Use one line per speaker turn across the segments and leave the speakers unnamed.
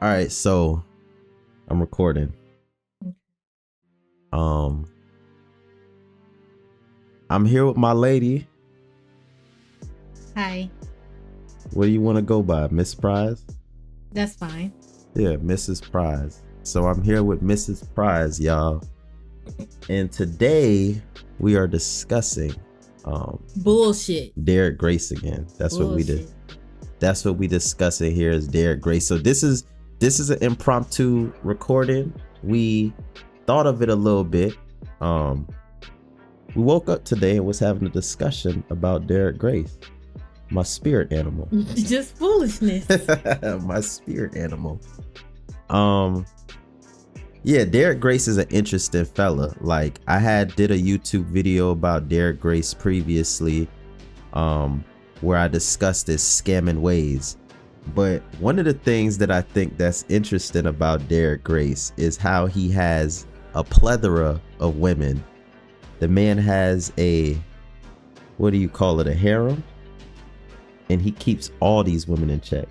All right, so I'm recording. I'm here with my lady.
Hi.
What do you want to go by? Miss Prize?
That's fine.
Yeah, Mrs. Prize. So I'm here with Mrs. Prize, y'all. And today we are discussing
bullshit.
Derrick Grace again. That's bullshit. What we did. That's what we discussing here is Derrick Grace. So this is an impromptu recording. We thought of it a little bit. We woke up today and was having a discussion about Derrick Grace, my spirit animal.
Just foolishness.
My spirit animal. Yeah, Derrick Grace is an interesting fella. Like I did a YouTube video about Derrick Grace previously, where I discussed his scamming ways. But one of the things that I think that's interesting about Derrick Grace is how he has a plethora of women. The man has a, what do you call it, a harem? And he keeps all these women in check.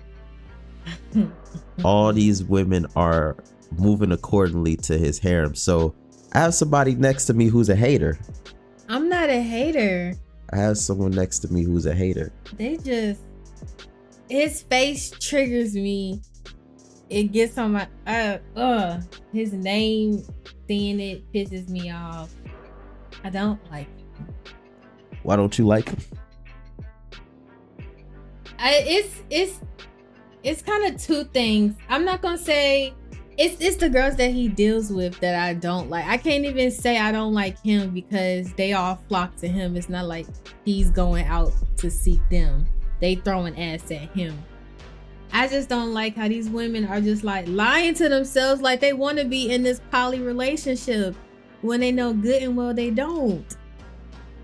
All these women are moving accordingly to his harem. So I have somebody next to me who's a hater.
I'm not a hater.
I have someone next to me who's a hater.
His face triggers me. It gets on my, his name, seeing it pisses me off. I don't like him.
Why don't you like him?
It's kind of two things. I'm not gonna say it's the girls that he deals with that I don't like. I can't even say I don't like him because they all flock to him. It's not like he's going out to seek them. They throwing ass at him. I just don't like how these women are just like lying to themselves like they want to be in this poly relationship when they know good and well they don't.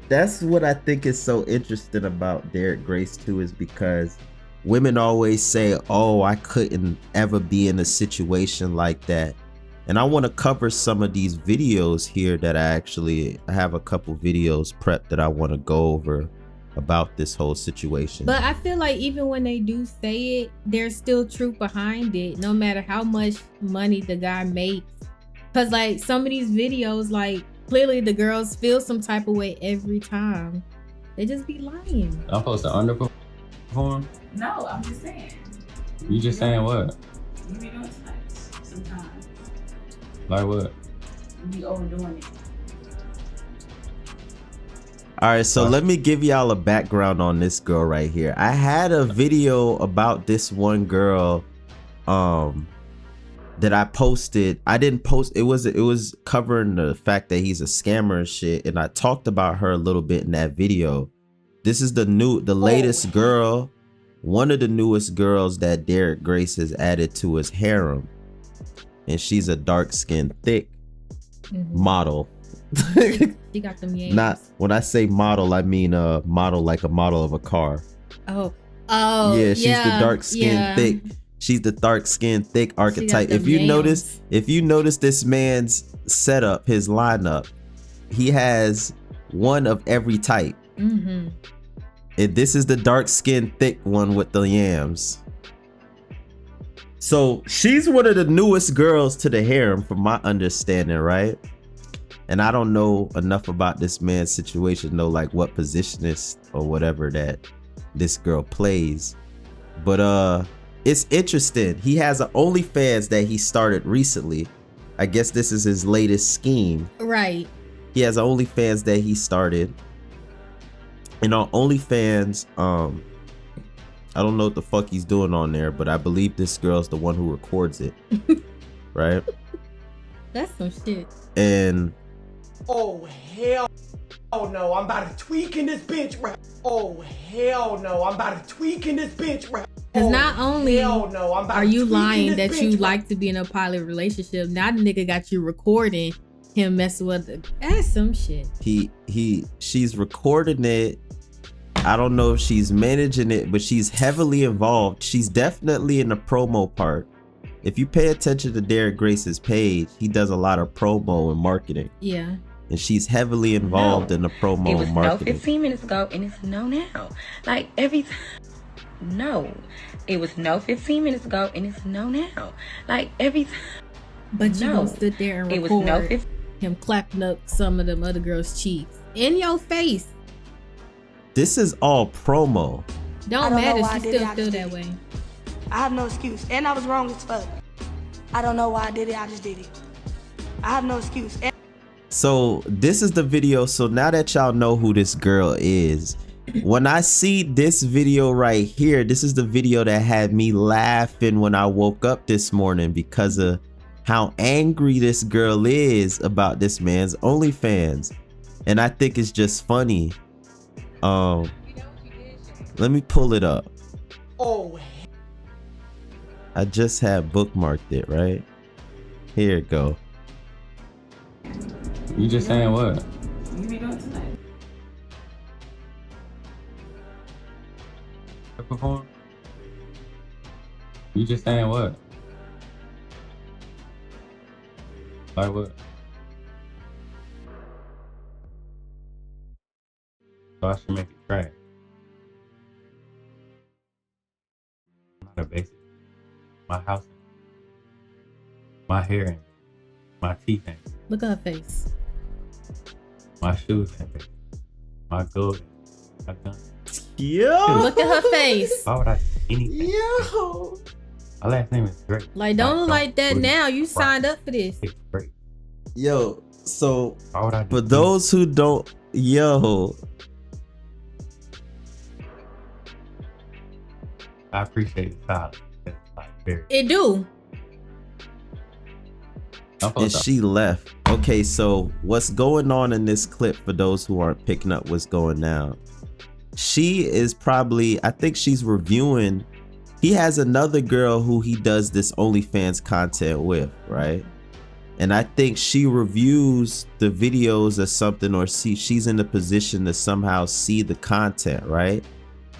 That's what I think is so interesting about Derrick Grace too, is because women always say, oh, I couldn't ever be in a situation like that. And I want to cover some of these videos here that I have a couple videos prepped that I want to go over about this whole situation.
But I feel like even when they do say it, there's still truth behind it, no matter how much money the guy makes. Cause like some of these videos, like clearly the girls feel some type of way every time. They just be lying.
I'm supposed to underperform?
No, I'm just saying.
You just saying what?
You be doing too sometimes.
Like what?
You be overdoing it.
All right, so let me give y'all a background on this girl right here. I had a video about this one girl that I posted. I didn't post, it was covering the fact that he's a scammer and shit, and I talked about her a little bit in that video. This is the latest girl, one of the newest girls that Derrick Grace has added to his harem. And she's a dark-skinned, thick model.
She got them yams.
Not when I say model, I mean model like a model of a car.
Oh
yeah, she's the dark-skinned, thick. She's the dark-skinned, thick archetype. If you notice this man's setup, his lineup, he has one of every type. And this is the dark-skinned, thick one with the yams. So she's one of the newest girls to the harem, from my understanding, right? And I don't know enough about this man's situation, know like what positionist or whatever that this girl plays. But it's interesting. He has an OnlyFans that he started recently. I guess this is his latest scheme.
Right.
He has an OnlyFans that he started. And on OnlyFans, I don't know what the fuck he's doing on there, but I believe this girl's the one who records it. Right?
That's some shit.
And
oh hell no, I'm about to tweak in this bitch right. Oh hell no, I'm about to tweak in this bitch right.
Cause not only are you lying that you like to be in a poly relationship, now the nigga got you recording him messing with that's some shit.
She's recording it. I don't know if she's managing it, but she's heavily involved. She's definitely in the promo part. If you pay attention to Derrick Grace's page, he does a lot of promo and marketing.
Yeah.
And she's heavily involved in the promo and marketing.
It was no 15 minutes ago and it's no now. Like every time. no. It was no 15 minutes ago, and it's no now. Like, every time.
But you
No.
gonna sit there and
It was no
record
15.
him clapping up some of them other girls' cheeks in your face.
This is all promo.
Don't
know
matter.
why I
She
did it,
still
I
feel
just
that
did
way.
it. I have no excuse. And I was wrong as fuck. I don't know why I did it, I just did it. I have no excuse. And
So this is the video. So now that y'all know who this girl is, when I see this video right here, this is the video that had me laughing when I woke up this morning because of how angry this girl is about this man's OnlyFans. And I think it's just funny. Let me pull it up.
Oh,
I just had bookmarked it, right? Here it go.
You just saying what?
You be doing tonight.
Perform? You just saying what? Like what? So I should make it trash. I'm not a basic. My house ain't. My hair ain't. My teeth ain't.
Look at her face.
My shoes ain't. My gold ain't. My gun.
Yo.
Look at her face.
Why would I do anything?
Yo.
My last name is Drake.
Like, don't look like that
really
now. You
rock.
signed up for this.
It's Drake.
Yo. So
Why would I do
for those who don't, yo.
I appreciate the silence. It's like very.
It do.
And she left. Okay, so what's going on in this clip for those who aren't picking up what's going down? She is probably, I think she's reviewing. He has another girl who he does this OnlyFans content with, right? And I think she reviews the videos or something, or she's in the position to somehow see the content, right?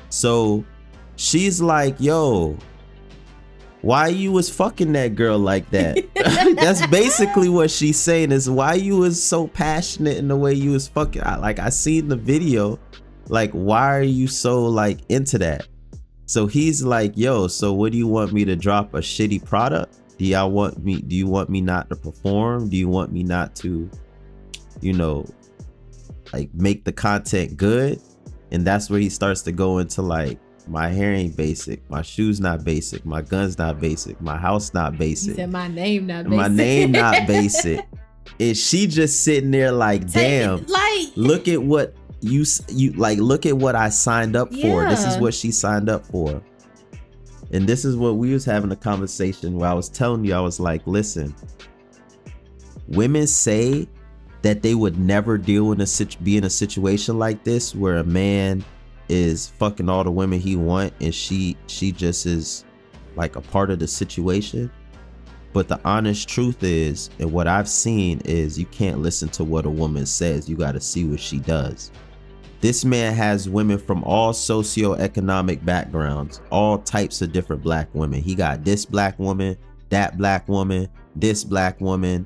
So she's like, yo, why you was fucking that girl like that? That's basically what she's saying, is why you was so passionate in the way you was fucking. I seen the video, like, why are you so like into that? So he's like, yo, so what do you want me to drop, a shitty product? Do you want me not to perform? Do you want me not to, you know, like make the content good? And that's where he starts to go into like, my hair ain't basic, my shoes not basic, my gun's not basic, my house not
He
basic,
said my name not basic.
my name not basic. And she just sitting there like, damn,
like,
look at what you like, look at what I signed up for. This is
Yeah.
what she signed up for. And this is what we was having a conversation where I was telling you, I was like, listen, women say that they would never deal in be in a situation like this where a man is fucking all the women he want and she just is like a part of the situation. But the honest truth is, and what I've seen is, you can't listen to what a woman says, you got to see what she does. This man has women from all socioeconomic backgrounds, all types of different black women. He got this black woman, that black woman, this black woman,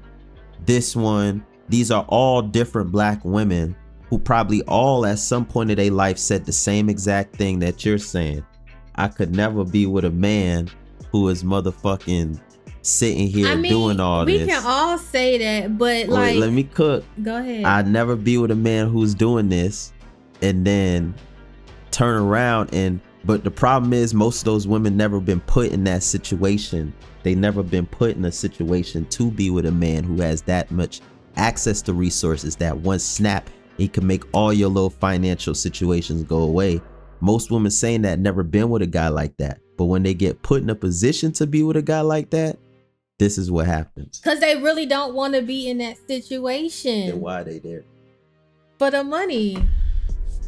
this one. These are all different black women who probably all at some point of their life said the same exact thing that you're saying. I could never be with a man who is motherfucking sitting here doing all
we
this.
We can all say that, but like,
wait, let me cook.
Go ahead.
I'd never be with a man who's doing this and then turn around and, but the problem is most of those women never been put in that situation. They never been put in a situation to be with a man who has that much access to resources, that one snap he can make all your little financial situations go away. Most women saying that never been with a guy like that, but when they get put in a position to be with a guy like that, this is what happens.
Because they really don't want to be in that situation.
Then why are they there?
For the money.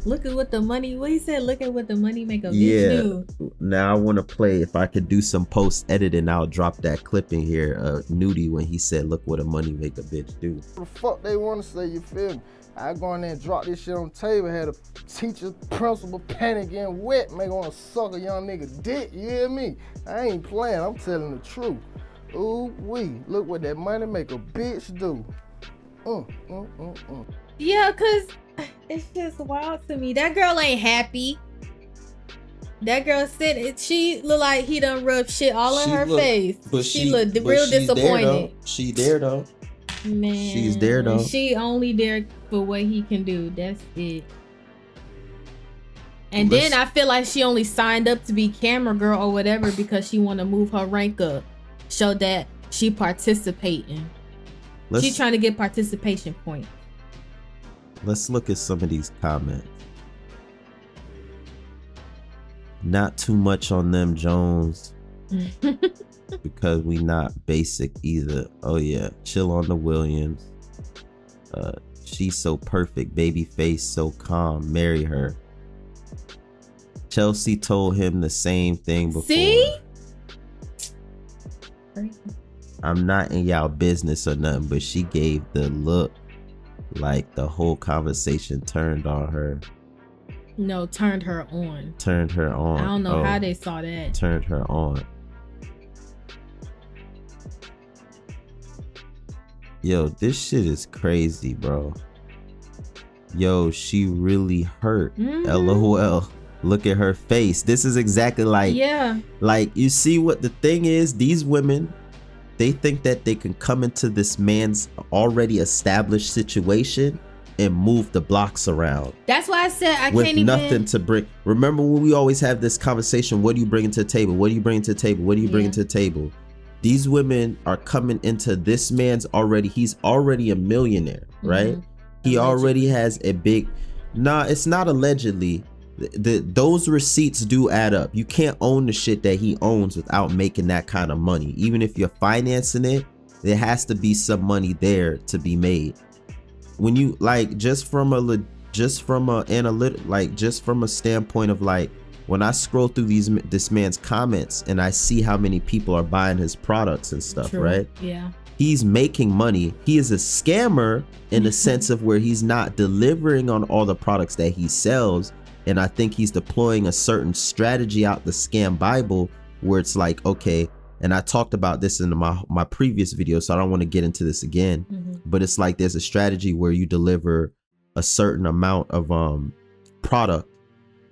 Look at what the money, what he said, look at what the money make a bitch do.
Now I want to play, if I could do some post editing, I'll drop that clip in here, Nudie, when he said, look what a money make a bitch do.
What the fuck they want to say, you feel me? I go in there and drop this shit on the table, had a teacher, principal, panic getting wet, make want to suck a young nigga dick, you hear me? I ain't playing, I'm telling the truth. Ooh wee, look what that money make a bitch do.
Yeah, cause it's just wild to me. That girl ain't happy. That girl said she look like he done rubbed shit all in her face.
But
she looked real disappointed.
She there though.
Man,
she's there though.
She only there for what he can do. That's it. And then I feel like she only signed up to be camera girl or whatever because she want to move her rank up, show that she participating. She's trying to get participation points.
Let's look at some of these comments. Not too much on them, Jones. Because we not basic either. Oh yeah, chill on the Williams. She's so perfect, baby face, so calm. Marry her. Chelsea told him the same thing before.
See?
I'm not in y'all business or nothing, but she gave the look like the whole conversation turned on her.
No, turned her on.
Turned her on.
I don't know how they saw that.
Turned her on. Yo, this shit is crazy, bro. Yo, she really hurt. LOL. Look at her face. This is exactly like, like, you see what the thing is? These women, they think that they can come into this man's already established situation and move the blocks around.
That's why I said I
with
can't even.
Nothing to bring. Remember when we always have this conversation? What do you bring to the table? What do you bring to the table? What do you bring to the table? These women are coming into this man's already. He's already a millionaire, right? He already has a big. Nah, it's not allegedly. Those receipts do add up. You can't own the shit that he owns without making that kind of money. Even if you're financing it, there has to be some money there to be made. When you like, just from a standpoint of like, when I scroll through this man's comments and I see how many people are buying his products and stuff, right?
Yeah.
He's making money. He is a scammer in the sense of where he's not delivering on all the products that he sells. And I think he's deploying a certain strategy out the scam Bible where it's like, okay, and I talked about this in my previous video, so I don't want to get into this again, but it's like there's a strategy where you deliver a certain amount of product,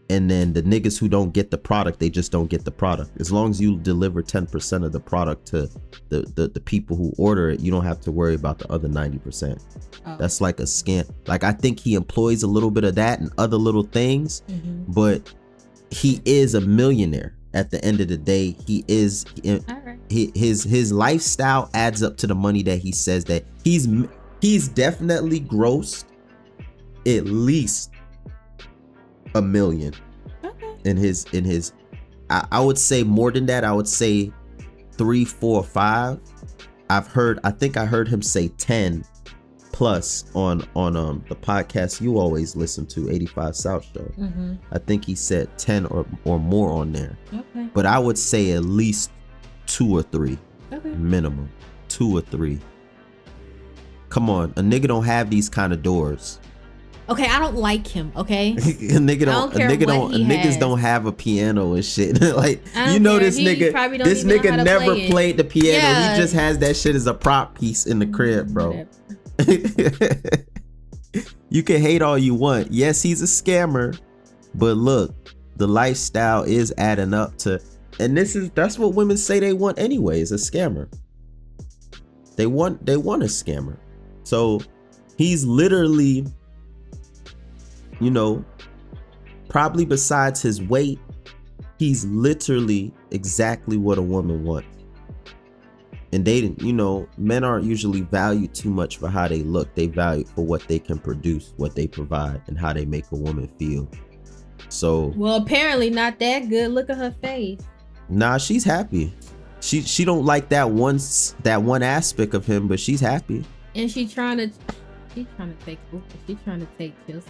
and then the niggas who don't get the product, they just don't get the product. As long as you deliver 10% of the product to the people who order it, you don't have to worry about the other 90%. That's like a scam. Like, I think he employs a little bit of that and other little things, but he is a millionaire at the end of the day. He is, his lifestyle adds up to the money that he says that he's definitely grossed at least $1 million in his I would say more than that. I would say 3, 4, 5. I think I heard him say 10 plus on the podcast you always listen to, 85 South Show. I think he said 10 or more on there. But I would say at least 2 or 3 minimum. 2 or 3. Come on, a nigga don't have these kind of doors.
Okay, I don't like him. Okay,
niggas don't have a piano and shit. Like, you know, this nigga never played the piano. Yeah. He just has that shit as a prop piece in the crib, bro. You can hate all you want. Yes, he's a scammer, but look, the lifestyle is adding up to, and that's what women say they want anyways, a scammer. They want a scammer. So he's literally, you know, probably besides his weight, he's literally exactly what a woman wants. And they didn't, you know, men aren't usually valued too much for how they look. They value for what they can produce, what they provide, and how they make a woman feel. So, well,
apparently not that good. Look at her face.
Nah, she's happy. She don't like that one aspect of him, but she's happy.
And she's trying to take kills.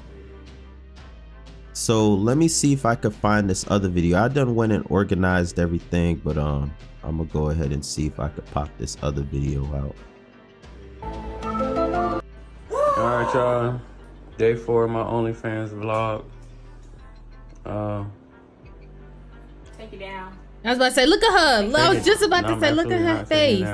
So let me see if I could find this other video. I done went and organized everything, but I'm gonna go ahead and see if I could pop this other video out.
All right, y'all. Day 4 of my OnlyFans vlog.
Take it down.
I was about to say, look at her. I was just about to say, look at her face.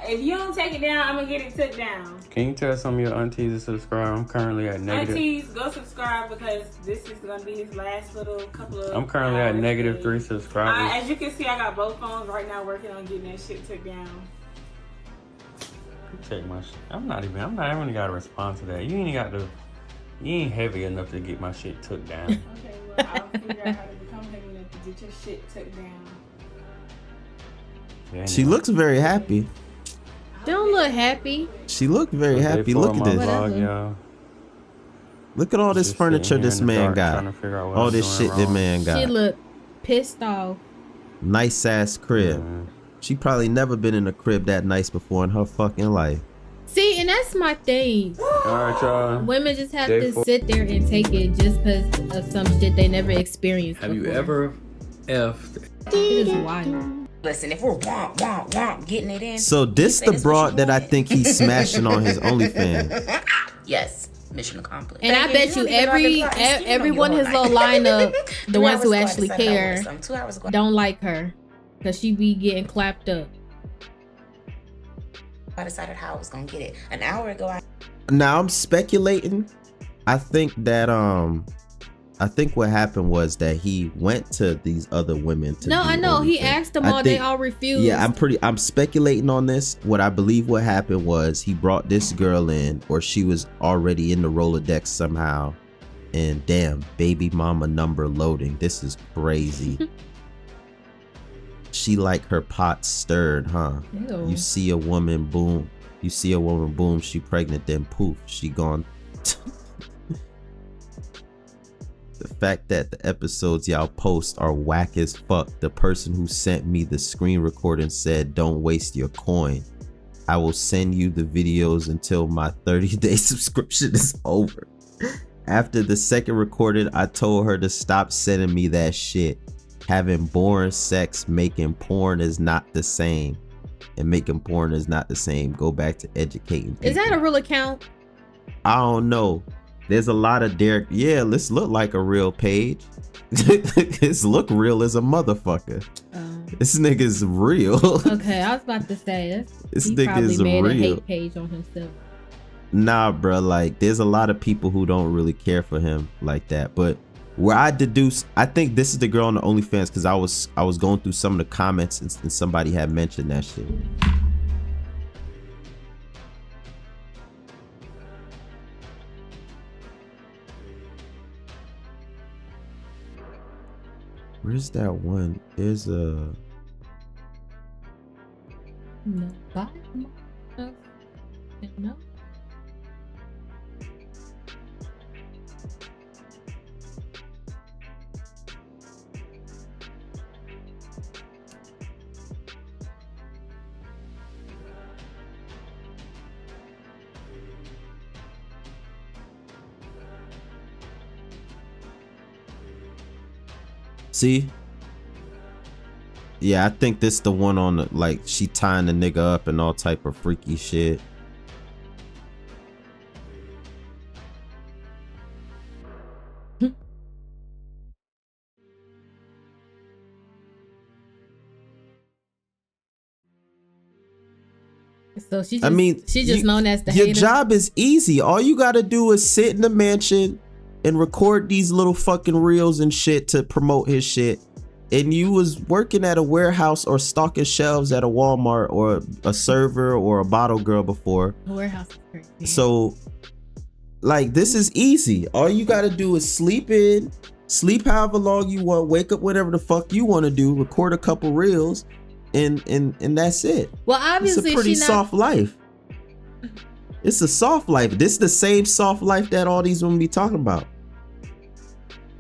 If you don't take it down, I'm gonna get it took down.
Can you tell some of your aunties to subscribe? I'm currently at negative.
Aunties, go subscribe because this is gonna be his last little couple of.
I'm currently at negative 3
as
subscribers.
you can see, I got both phones right now working on getting that shit took down.
Check my shit. I'm not even gotta respond to that. You ain't heavy enough to get my shit took down.
Okay, well, I'll figure out how to become heavy enough to get your shit took down.
Yeah,
She looks very happy.
Don't look happy.
She looked very happy. Look at this.
Vlog,
Look at all this
Just
furniture
sitting here
this
in the
man
dark
got.
trying to figure out what
All
I'm
this
doing
shit that
wrong.
man
She
got.
look pissed off.
Nice ass crib.
Mhm.
She probably never been in a crib that nice before in her fucking life.
See, and that's my thing.
Alright, y'all.
Women just have
Day
to
4.
sit there and take it just because of some shit they never experienced.
Have you
before.
ever effed?
It is wild.
Listen, if we're womp, getting it in.
So this
say
the
this what
broad
you
that I
wanted.
think he's smashing on his OnlyFans.
Yes, mission accomplished.
And I
Baby,
bet you
don't even know
every
the plot. You know
everyone
you
his
don't
little
like-
lineup, the
3
ones
hours
who
ago, I
actually
decided I wanted
care,
some. 2 hours ago,
don't like her because she be getting clapped up.
I decided how I was gonna get it. An hour ago, I
Now I'm speculating. I think that I think what happened was that he went to these other women to
No,
do
I know he
OnlyFans.
asked them
I
all. They
think-
all refused.
Yeah, I'm speculating on this. What I believe what happened was he brought this girl in, or she was already in the Rolodex somehow. And damn, baby mama number loading. This is crazy. She like her pot stirred, huh?
Ew.
You see a woman, boom. You see a woman, boom. She pregnant, then poof, she gone. The fact that the episodes y'all post are whack as fuck. The person who sent me the screen recording said, "Don't waste your coin. I will send you the videos until my 30-day subscription is over." After the second recording, I told her to stop sending me that shit. Having boring sex, making porn is not the same. And making porn is not the same. Go back to educating people.
Is that a real account?
I don't know. There's a lot of Derrick. Yeah, this look like a real page. This look real as a motherfucker. This nigga's real.
Okay, I was about to say
This
he
nigga
probably
is
made a
real.
hate page on himself.
Nah, bro. Like, there's a lot of people who don't really care for him like that. But where I deduce, I think this is the girl on the OnlyFans because I was going through some of the comments and somebody had mentioned that shit. Where's that one? There's a.
No, no.
See? Yeah, I think this the one on the, like, she tying the nigga up and all type of freaky shit.
So she just,
I mean,
she's just known as the
your
hater.
job is easy. All you gotta do is sit in the mansion and record these little fucking reels and shit to promote his shit. And you was working at a warehouse or stocking shelves at a Walmart or a server or a bottle girl before.
The warehouse is crazy.
So, like, this is easy. All you gotta do is sleep in, sleep however long you want, wake up whatever the fuck you want to do, record a couple reels, and that's it.
Well,
It's
obviously
a pretty
she not.
soft life. It's a soft life. This is the same soft life that all these women be talking about.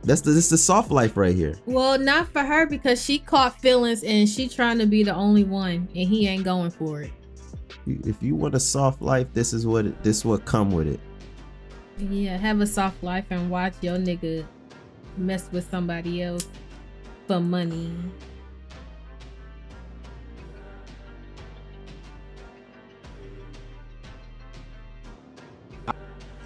This the soft life right here.
Well, not for her because she caught feelings and she trying to be the only one, and he ain't going for it.
If you want a soft life, this is what come with it.
Yeah, have a soft life and watch your nigga mess with somebody else for money.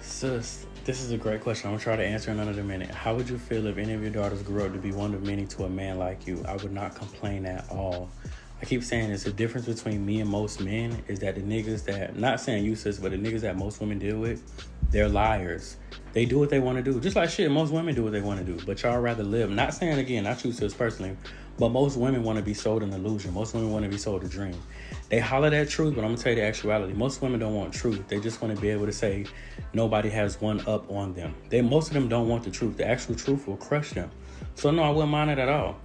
Sis, this is a great question. I'm gonna try to answer in another minute. How would you feel if any of your daughters grew up to be one of many to a man like you? I would not complain at all. I keep saying it's a difference between me and most men is that the niggas that, not saying you sis, but the niggas that most women deal with, they're liars. They do what they want to do. Just like shit, most women do what they want to do. But y'all rather live. Not saying again, not you sis personally, but most women want to be sold an illusion. Most women want to be sold a dream. They holler that truth, but I'm going to tell you the actuality. Most women don't want truth. They just want to be able to say nobody has one up on them. Most of them don't want the truth. The actual truth will crush them. So no, I wouldn't mind it at all.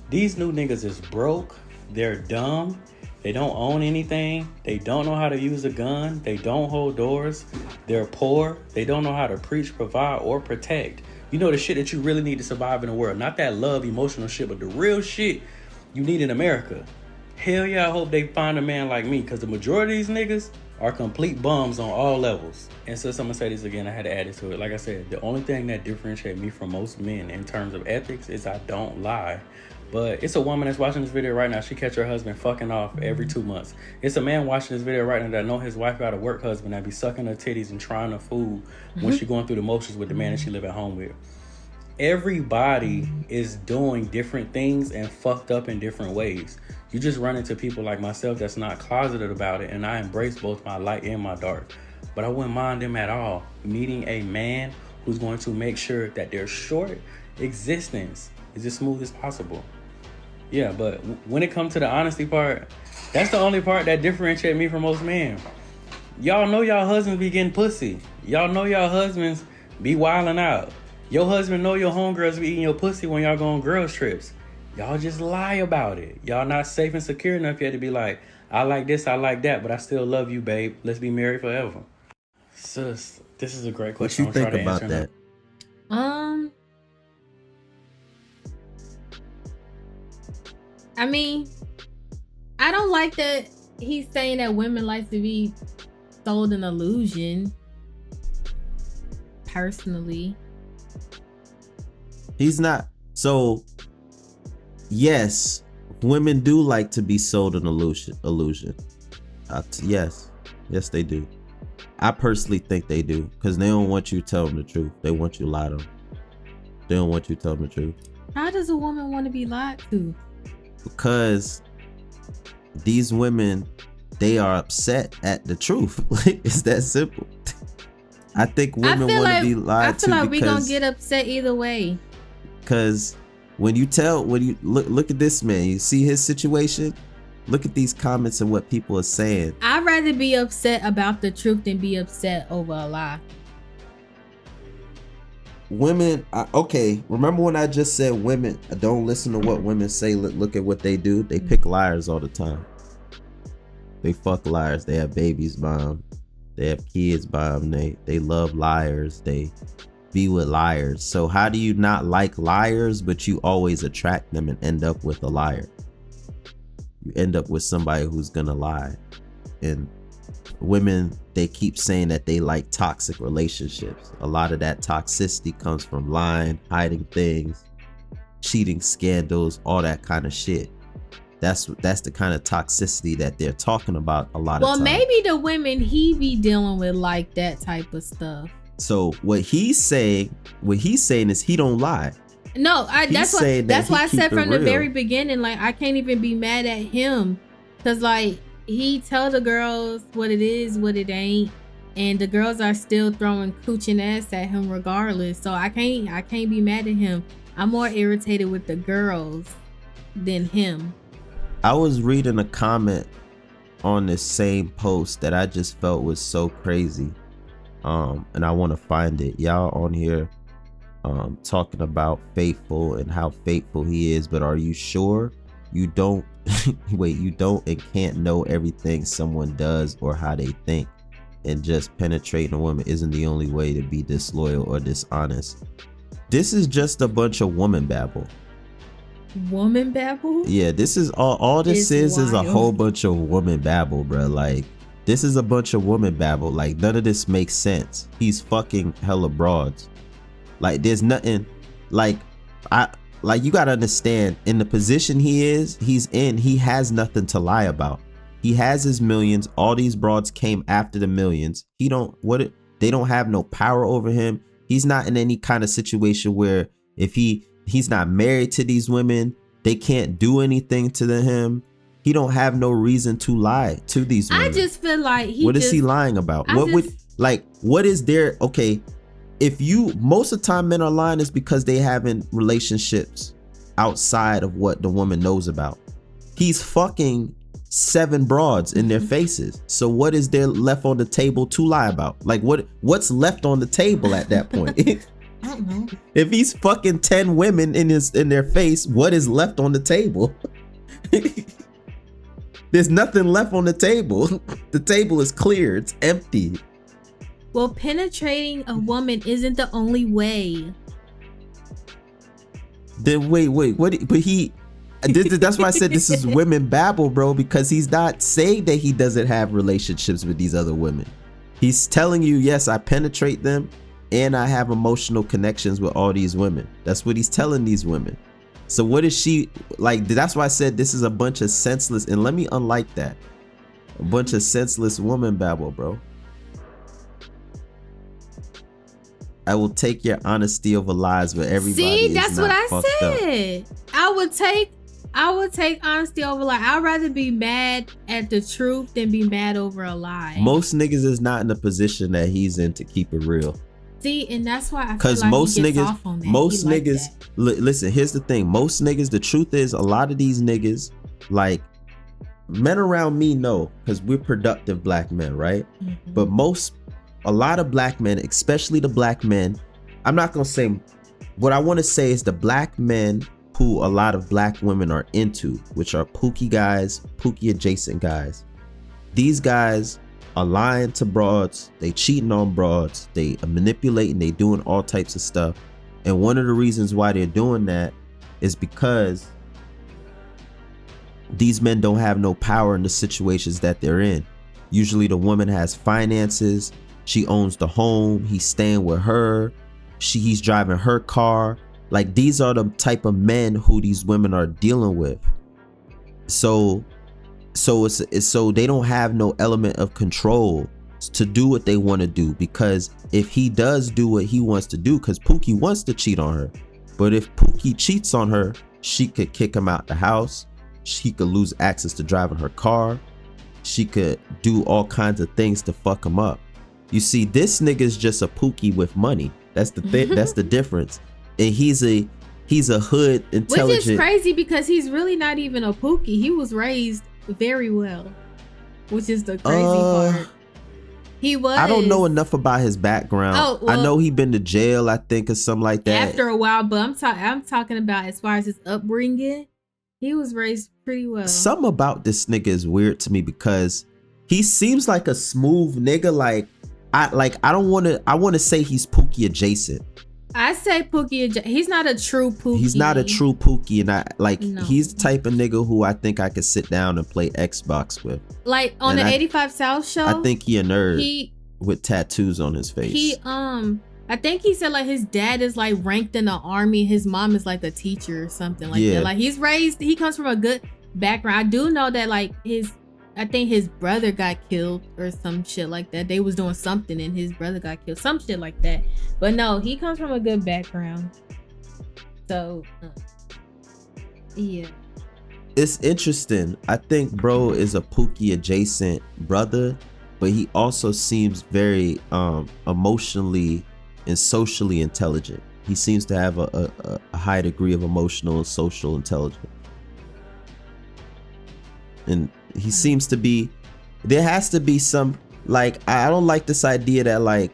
These new niggas is broke. They're dumb. They don't own anything. They don't know how to use a gun. They don't hold doors. They're poor. They don't know how to preach, provide, or protect. You know the shit that you really need to survive in the world. Not that love, emotional shit, but the real shit you need in America. Hell yeah, I hope they find a man like me, because the majority of these niggas are complete bums on all levels. And since I'm gonna say this again, I had to add it to it. Like I said, the only thing that differentiates me from most men in terms of ethics is I don't lie. But it's a woman that's watching this video right now. She catch her husband fucking off every 2 months. It's a man watching this video right now that know his wife got a work husband that be sucking her titties and trying her food when she going through the motions with the man that she live at home with. Everybody is doing different things and fucked up in different ways. You just run into people like myself that's not closeted about it, and I embrace both my light and my dark. But I wouldn't mind them at all meeting a man who's going to make sure that their short existence is as smooth as possible. Yeah, but when it comes to the honesty part, that's the only part that differentiates me from most men. Y'all know y'all husbands be getting pussy. Y'all know y'all husbands be wilding out. Your husband know your homegirls be eating your pussy when y'all go on girls trips. Y'all just lie about it. Y'all not safe and secure enough yet to be like, I like this, I like that, but I still love you, babe. Let's be married forever. Sis, this is a great question.
What you think about that?
I mean, I don't like that he's saying that women like to be sold an illusion. Personally,
he's not. So, yes, women do like to be sold an illusion. Yes, they do. I personally think they do, because they don't want you to tell them the truth. They want you to lie to them. They don't want you to tell them the truth.
How does a woman want to be lied to?
Because these women, they are upset at the truth. It's that simple. I think women want to be lied to.
I feel like we gonna get upset either way.
Because when you look at this man, you see his situation. Look at these comments and what people are saying.
I'd rather be upset about the truth than be upset over a lie.
Women, okay, remember when I just said women don't listen to what women say, look at what they do? They pick liars all the time. They fuck liars. They have babies by them. They have kids by them. They love liars. They be with liars. So how do you not like liars, but you always attract them and end up with a liar? You end up with somebody who's gonna lie. And women, they keep saying that they like toxic relationships. A lot of that toxicity comes from lying, hiding things, cheating scandals, all that kind of shit. That's the kind of toxicity that they're talking about a lot of times. Well,
maybe the women he be dealing with like that type of stuff.
So what he's saying is he don't lie.
No, that's why I said from the very beginning, like, I can't even be mad at him, because like, he tell the girls what it is, what it ain't, and the girls are still throwing cooch and ass at him regardless. So I can't be mad at him. I'm more irritated with the girls than him.
I was reading a comment on this same post that I just felt was so crazy. And I want to find it. Y'all on here talking about faithful and how faithful he is, but are you sure you don't you don't and can't know everything someone does or how they think, and just penetrating a woman isn't the only way to be disloyal or dishonest? This is just a bunch of woman babble.
Woman babble?
Yeah, this is all this is a whole bunch of woman babble, bro. Like, this is a bunch of woman babble. Like, none of this makes sense. He's fucking hella broads. Like, there's nothing, like, you gotta understand, in the position he's in, he has nothing to lie about. He has his millions. All these broads came after the millions. They don't have no power over him. He's not in any kind of situation where if he's not married to these women, they can't do anything to him. He don't have no reason to lie to these women.
I just feel like
what is he lying about? What is there? Okay, if you, most of the time men are lying is because they having relationships outside of what the woman knows about. He's fucking 7 broads in their faces. So what is there left on the table to lie about? Like what's left on the table at that point?
I don't know.
If he's fucking 10 women in their face, what is left on the table? There's nothing left on the table. The table is clear. It's empty.
Well, penetrating a woman isn't the only way.
Then wait, what? But that's why I said this is women babble, bro, because he's not saying that he doesn't have relationships with these other women. He's telling you, yes, I penetrate them and I have emotional connections with all these women. That's what he's telling these women. So what is she like? That's why I said this is a bunch of senseless, and let me unlike that. A bunch of senseless woman babble, bro. I will take your honesty over lies where everybody
See, that's
is
what
not
I
fucked
said.
up.
I would take honesty over lie. I'd rather be mad at the truth than be mad over a lie.
Most niggas is not in the position that he's in to keep it real.
See, and that's why I feel
Because
like
most
he gets
niggas,
off on that.
most
He like
niggas,
that.
listen, here's the thing. Most niggas, the truth is, a lot of these niggas, like, men around me know, because we're productive black men, right?
Mm-hmm.
But a lot of black men, especially the black men, I'm not gonna say, what I want to say is the black men who a lot of black women are into, which are pookie guys, pookie adjacent guys. These guys are lying to broads, they cheating on broads, they are manipulating, they doing all types of stuff. And one of the reasons why they're doing that is because these men don't have no power in the situations that they're in. Usually the woman has finances, she owns the home, he's staying with her, he's driving her car. Like, these are the type of men who these women are dealing with. So they don't have no element of control to do what they want to do, because if he does do what he wants to do, because Pookie wants to cheat on her, but if Pookie cheats on her, she could kick him out the house, she could lose access to driving her car, she could do all kinds of things to fuck him up. You see, this nigga's just a Pookie with money. That's the thing. That's the difference. And he's a hood intelligent.
Which is crazy because he's really not even a Pookie. He was raised very well, which is the crazy part. He was.
I don't know enough about his background.
Oh, well,
I know he been to jail, I think, or something like that.
After a while, but I'm talking about as far as his upbringing. He was raised pretty well.
Something about this nigga is weird to me because he seems like a smooth nigga. I want to say he's Pookie adjacent.
I say Pookie. He's not a true Pookie.
He's not a true Pookie, and he's the type of nigga who I think I could sit down and play Xbox with. Like
on the 85 South show.
I think he a nerd with tattoos on his face.
I think he said like his dad is like ranked in the army. His mom is like a teacher or something like that. Like he comes from a good background. I do know that like I think his brother got killed or some shit like that. They was doing something and his brother got killed. Some shit like that. But no, he comes from a good background. So, yeah.
It's interesting. I think bro is a Pookie adjacent brother, but he also seems very emotionally and socially intelligent. He seems to have a high degree of emotional and social intelligence. And he seems to be, there has to be some, like, I don't like this idea that like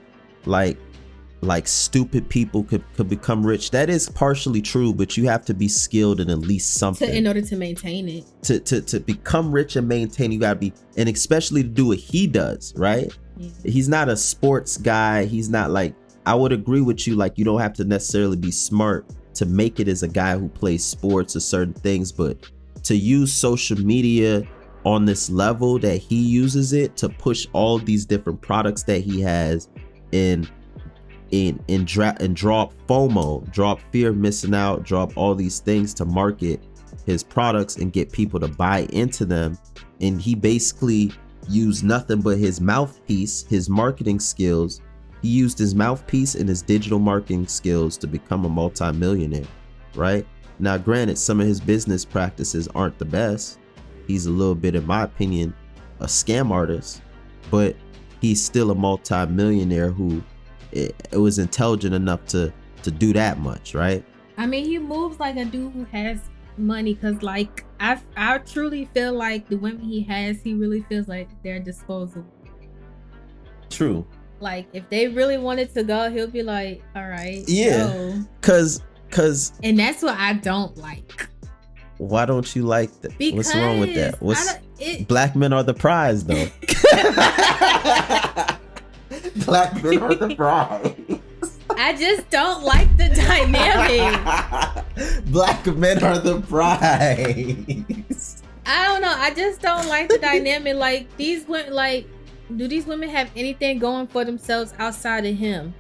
stupid people could become rich. That is partially true, but you have to be skilled in at least something
in order to maintain it.
To become rich and maintain, you gotta be, and especially to do what he does, right? Yeah. He's not a sports guy. He's not like, I would agree with you, like you don't have to necessarily be smart to make it as a guy who plays sports or certain things, but to use social media on this level that he uses it to push all these different products that he has and drop FOMO, drop fear of missing out, drop all these things to market his products and get people to buy into them. And he basically used nothing but his mouthpiece, his marketing skills. He used his mouthpiece and his digital marketing skills to become a multi-millionaire, right? Now, granted, some of his business practices aren't the best. he's a little bit, in my opinion, a scam artist, but he's still a multi-millionaire who it was intelligent enough to do that much, right?
I mean, he moves like a dude who has money, because like I truly feel like the women he has, he really feels like they're disposable.
True.
Like if they really wanted to go, he'll be like, all right,
yeah,
go.
cause
And that's what I don't like.
Why don't you like that?
Because
what's wrong with that? Black men are the prize, though. Black men are the prize.
I just don't like the dynamic.
Black men are the prize.
I don't know. I just don't like the dynamic. Like these women, like, do these women have anything going for themselves outside of him?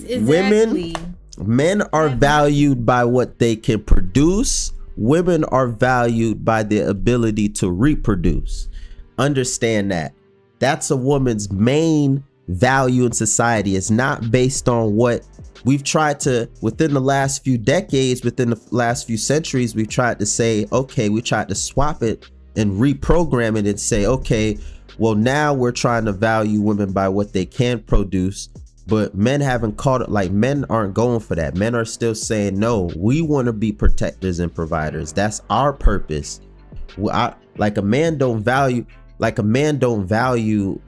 Exactly.
Men are valued by what they can produce. Women are valued by their ability to reproduce. Understand that. That's a woman's main value in society. It's not based on what we've tried to, within the last few decades, within the last few centuries, we've tried to say, okay, we tried to swap it and reprogram it and say, okay, well, now we're trying to value women by what they can produce. But men haven't caught it. Like, men aren't going for that. Men are still saying, no, we want to be protectors and providers. That's our purpose. Like a man don't value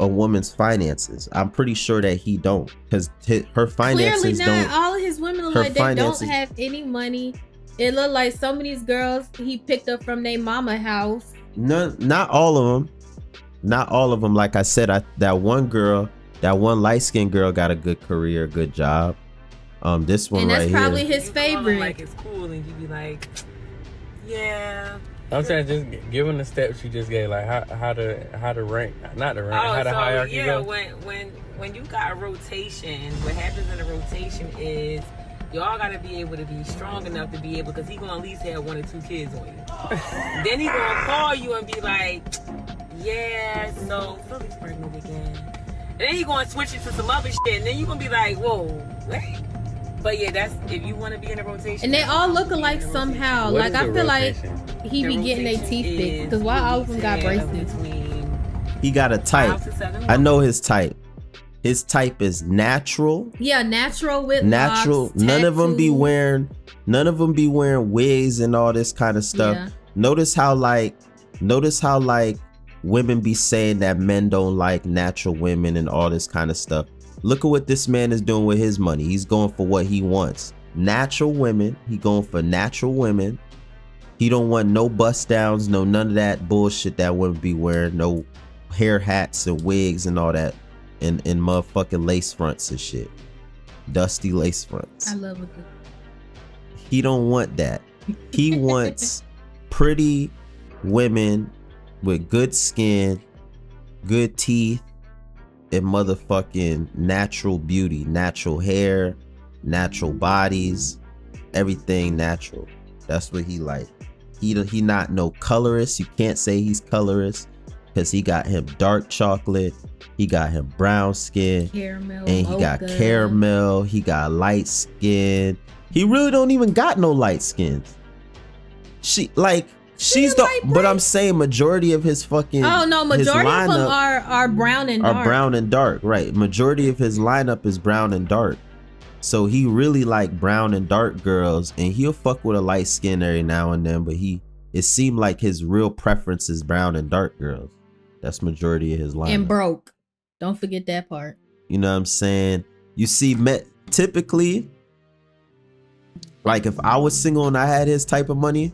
a woman's finances. I'm pretty sure that he don't, because her finances
clearly not.
don't.
All of his women look like they don't have any money. It looked like some of these girls he picked up from their mama house.
No, not all of them. Not all of them. Like I said, that one light-skinned girl got a good career, good job. This one, and that's
right probably
here,
his favorite.
Like it's cool, and you be like, yeah.
I'm saying, just given the steps you just gave, like how to rank, not the rank, how the hierarchy
yeah,
go.
when you got a rotation, what happens in a rotation is y'all gotta be able to be strong enough to be able, because he gonna at least have 1 or 2 kids on you. Then he gonna call you and be like, yeah, so Philly's pregnant again. And then he gonna switch it to some other shit, and then you gonna be like, whoa, wait. But yeah, that's if you want to be in a rotation.
And they all look alike somehow. Like I feel like he be getting their teeth fixed, because why all of them got braces?
He got a type. I know his type. His type is natural.
Yeah, natural with
natural.
locks,
none of them be wearing wigs and all this kind of stuff.
Yeah.
Notice how like women be saying that men don't like natural women and all this kind of stuff. Look at what this man is doing with his money. He's going for what he wants. Natural women. He going for natural women. He don't want no bust downs, no none of that bullshit that women be wearing. No hair hats and wigs and all that. And motherfucking lace fronts and shit. Dusty lace fronts.
I love it.
He don't want that. He wants pretty women with good skin, good teeth, and motherfucking natural beauty, natural hair, natural bodies, everything natural. That's what he like. He not no colorist. You can't say he's colorist, because he got him dark chocolate, he got him brown skin,
caramel,
and he got caramel. He got light skin. He really don't even got no light skins. She's the, but I'm saying majority of his fucking.
Oh no, majority of them are brown and dark.
Are brown and dark, right? Majority of his lineup is brown and dark. So he really like brown and dark girls, and he'll fuck with a light skin every now and then. But it seemed like his real preference is brown and dark girls. That's majority of his lineup.
And broke. Don't forget that part.
You know what I'm saying? You see, typically, like if I was single and I had his type of money,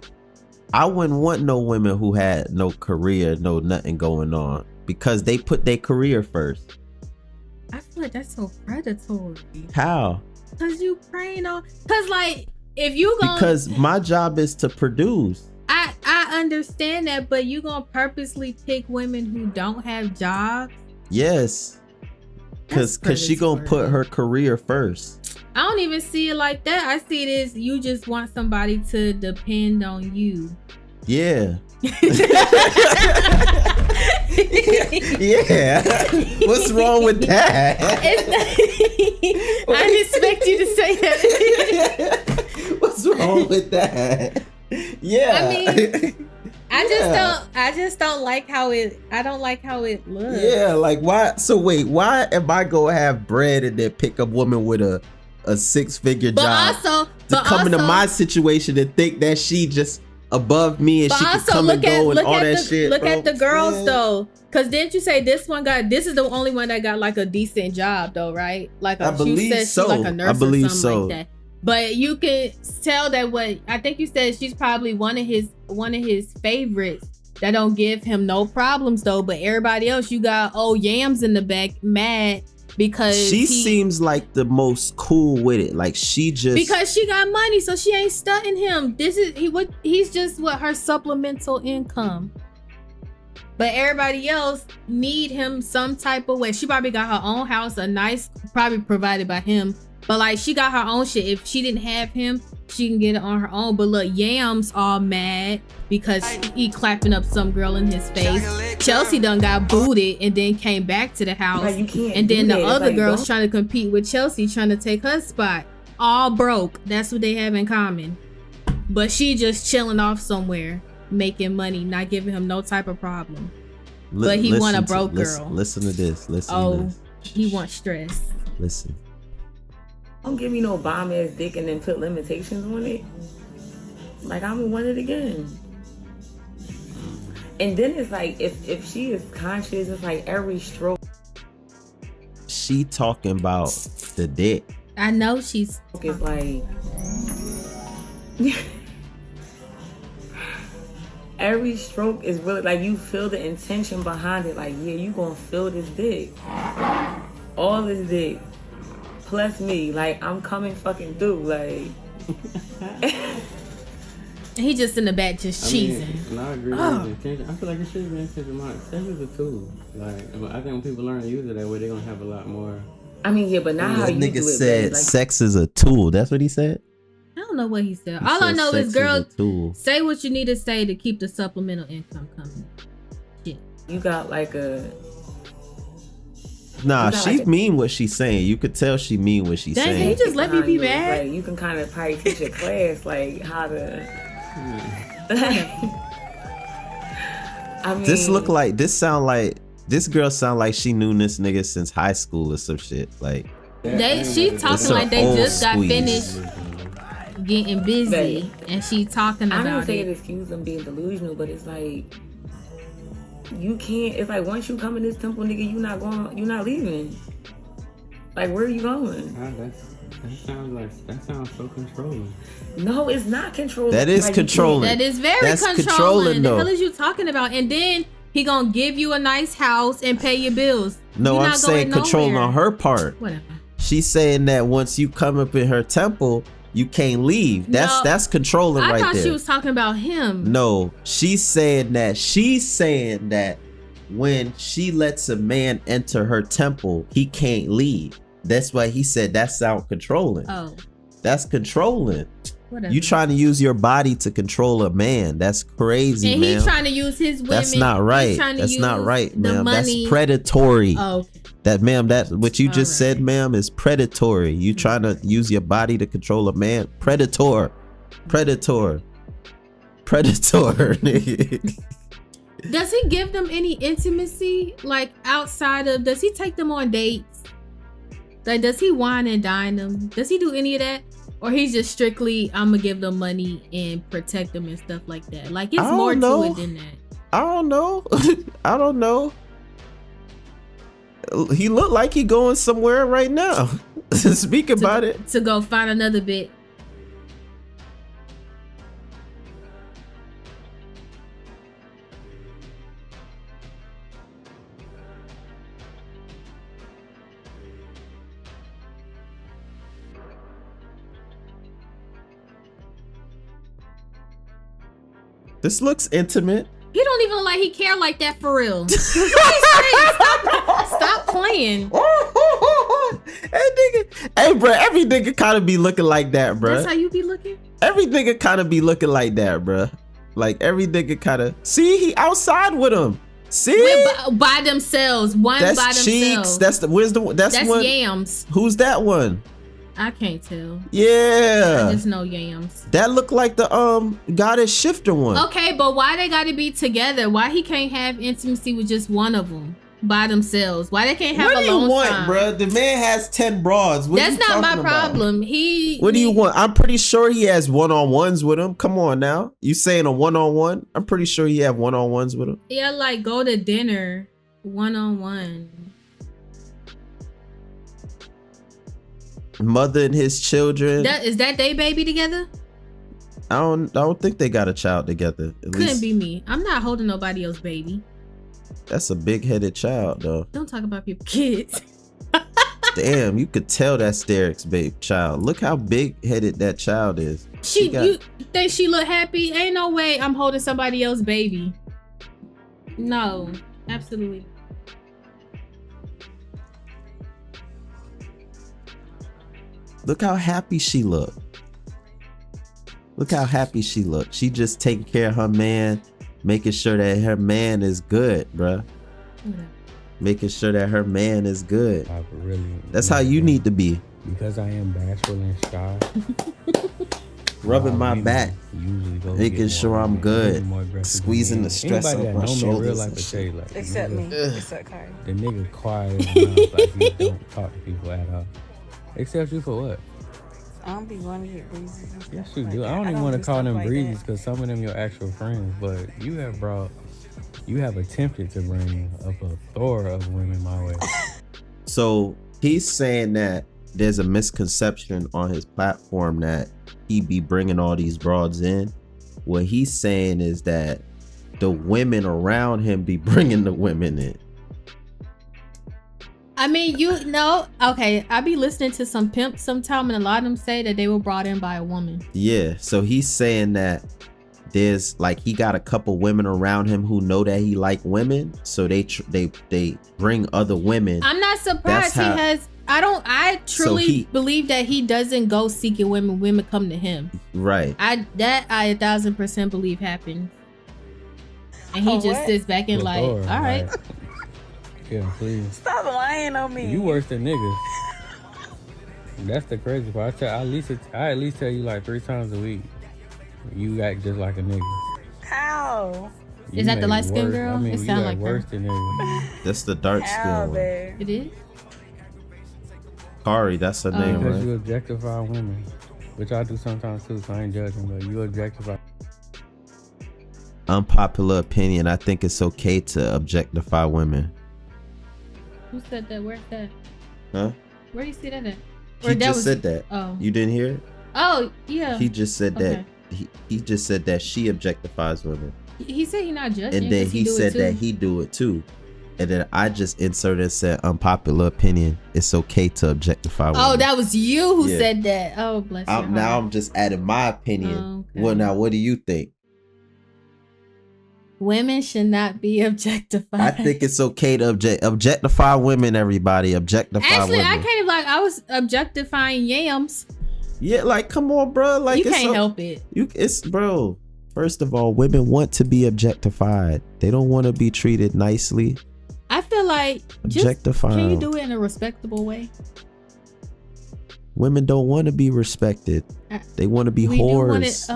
I wouldn't want no women who had no career, no nothing going on, because they put their career first.
I feel like that's so predatory.
How?
Because you preying on, because like if you gonna,
because my job is to produce.
I understand that, but you gonna purposely pick women who don't have jobs?
Yes. Because she gonna put her career first.
I don't even see it like that. I see it as you just want somebody to depend on you.
Yeah. Yeah. What's wrong with that?
I didn't expect you to say that.
What's wrong with that? Yeah.
I mean, I just don't like how it. I don't like how it looks.
Yeah, like why? So wait, why am I gonna have bread and then pick up woman with a 6-figure job to come into my situation and think that she just above me and she can come and go and all that shit?
Look at the girls though, because didn't you say this is the only one that got like a decent job though, right? Like
I believe
she's
so.
like a nurse
I believe
or something
so.
like that. But you can tell that what I think you said she's probably one of his favorites that don't give him no problems though. But everybody else, you got Yams in the back mad because
she seems like the most cool with it. Like because
she got money, so she ain't stunting him. He's just her supplemental income. But everybody else need him some type of way. She probably got her own house, probably provided by him. But like she got her own shit. If she didn't have him, she can get it on her own. But look, Yams all mad because he clapping up some girl in his face. Chelsea done got booted and then came back to the house. And then the other girl's trying to compete with Chelsea, trying to take her spot. All broke. That's what they have in common. But she just chilling off somewhere, making money, not giving him no type of problem. But he want a broke girl.
Listen to this. To this.
He wants stress.
Listen.
Don't give me no bomb ass dick and then put limitations on it. Like I'm gonna want it again. And then it's like if she is conscious, it's like every stroke.
She talking about the dick.
I know she's.
It's like every stroke is really like you feel the intention behind it. Like yeah, you gonna feel this dick, all this dick. Plus me, like I'm coming fucking through, like.
He just in the back just cheesing.
I agree with the intention. I feel like it should have been intention. Sex is a tool. Like, I think when people learn to use it that way, they're gonna have a lot more.
I mean, yeah, but not how you do it.
Nigga said like, sex is a tool. That's what he said.
I don't know what he said. All I know is, girl, say what you need to say to keep the supplemental income coming. Shit.
You got like a.
Nah, she mean what she's saying. You could tell she mean what she's saying.
Can you just let me be mad?
Like, you can kind of probably teach a class like how to. I mean,
this girl sound like she knew this nigga since high school or some shit. Like
she talking like they just got finished getting busy, and she talking about it.
I don't say it excuse them being delusional, but it's like. You can't. It's like once you come in this temple, nigga, you're not leaving. Like, where are you going?
That sounds so controlling.
No, it's not controlling.
That is controlling.
That is very controlling. The hell is you talking about? And then he gonna give you a nice house and pay your bills.
No, I'm saying controlling on her part.
Whatever.
She's saying that once you come up in her temple, you can't leave. That's controlling right there.
I thought she was talking about him.
No, she's saying that when she lets a man enter her temple, he can't leave. That's why he said that sound controlling.
Oh.
That's controlling.
Whatever.
You trying to use your body to control a man. That's crazy,
and
man.
He's trying to use his women.
That's not right. That's not right, ma'am. That's predatory.
Oh, okay.
That, ma'am, that what you just said, ma'am, is predatory. You trying to use your body to control a man. Predator. Nigga.
Does he give them any intimacy? Like outside of, does he take them on dates? Like, does he wine and dine them? Does he do any of that? Or he's just strictly, I'm gonna give them money and protect them and stuff like that? Like, it's more to it than that.
I don't know. I don't know. He looked like he going somewhere right now. Speak about it.
To go find another bit.
This looks intimate.
He don't even look like he care like that for real. Stop playing.
Hey, bro, every nigga kind of be looking like that, bro.
That's how you be looking?
Every nigga kind of be looking like that, bro. Like, every nigga kind of... See, he outside with him. See?
By themselves. One
that's
by
Cheeks.
themselves.
That's the... Where's the... That's one.
Yams.
Who's that one?
I can't tell.
Yeah.
I just know yams.
That looked like the goddess shifter one.
Okay, but why they gotta be together? Why he can't have intimacy with just one of them by themselves? Why they can't have
What do you
alone
want,
time?
bro? The man has 10 broads. What
That's
you
not my
talking about?
problem.
What do you want? I'm pretty sure he has one-on-ones with him. Come on now. You saying a one-on-one? I'm pretty sure he have one-on-ones with him.
Yeah, like go to dinner one-on-one.
Mother and his children.
Is that they baby together?
I don't think they got a child together. At
Couldn't
least
be me. I'm not holding nobody else's baby.
that's a big-headed child, though.
Don't talk about people's kids.
Damn, you could tell that's Derrick's child. Look how big-headed that child is.
You think she look happy? Ain't no way I'm holding somebody else's baby. No, absolutely.
Look how happy she look. Look how happy she look. She just taking care of her man, making sure that her man is good, bruh. Making sure that her man is good. That's how you need to be.
Because I am bashful and shy.
Rubbing my back, making sure I'm good, squeezing the stress
Anybody
off
that
my
know me in
shoulders.
real life
and
would
shit.
say, like,
Except me. Except Kyrie.
The nigga quiet as a mouse, like he don't talk to people at all. Except you for what?
I don't be going to get breezy.
Yes, you do. I don't even want to call them breezes because some of them your actual friends, but you have attempted to bring a plethora of women my way.
So he's saying that there's a misconception on his platform that he be bringing all these broads in. What he's saying is that the women around him be bringing the women in.
I mean, okay, I be listening to some pimps sometime, and a lot of them say that they were brought in by a woman.
Yeah, so he's saying that there's like he got a couple women around him who know that he like women, so they bring other women.
I'm not surprised he has. I truly believe that he doesn't go seeking women. Women come to him.
Right.
I 1,000% believe happened, and he just sits back and like, all right.
Yeah, please.
Stop lying on me.
You worse than niggas. That's the crazy part. I at least tell you like 3 times a week. You act just like a nigga.
How?
Is that the light skinned girl?
I mean,
it sound like
worse
her.
than nigga.
That's the dark skin one.
It is.
Kari, that's her name,
Because
right?
you objectify women, which I do sometimes too. So I ain't judging, but you objectify.
Unpopular opinion. I think it's okay to objectify women.
Who said that? Where's that?
Huh?
Where do you see that at?
He just said that.
Oh.
You didn't hear it?
Oh, yeah.
He just said
Okay.
that. He just said that she objectifies women.
He said he not judging.
And then he said that he do it too. And then I just inserted and said unpopular opinion. It's okay to objectify women.
Oh, that was you who
Yeah.
said that. Oh, bless you.
Now I'm just adding my opinion.
Okay.
Well, now what do you think?
Women should not be objectified.
I think it's okay to objectify women. Everybody objectify
Actually,
women.
I can't even I was objectifying yams.
Yeah, like come on, bro. Like
you can't help it.
It's bro. First of all, women want to be objectified. They don't want to be treated nicely.
I feel like can you do it in a respectable way?
Women don't want to be respected. They want to be whores.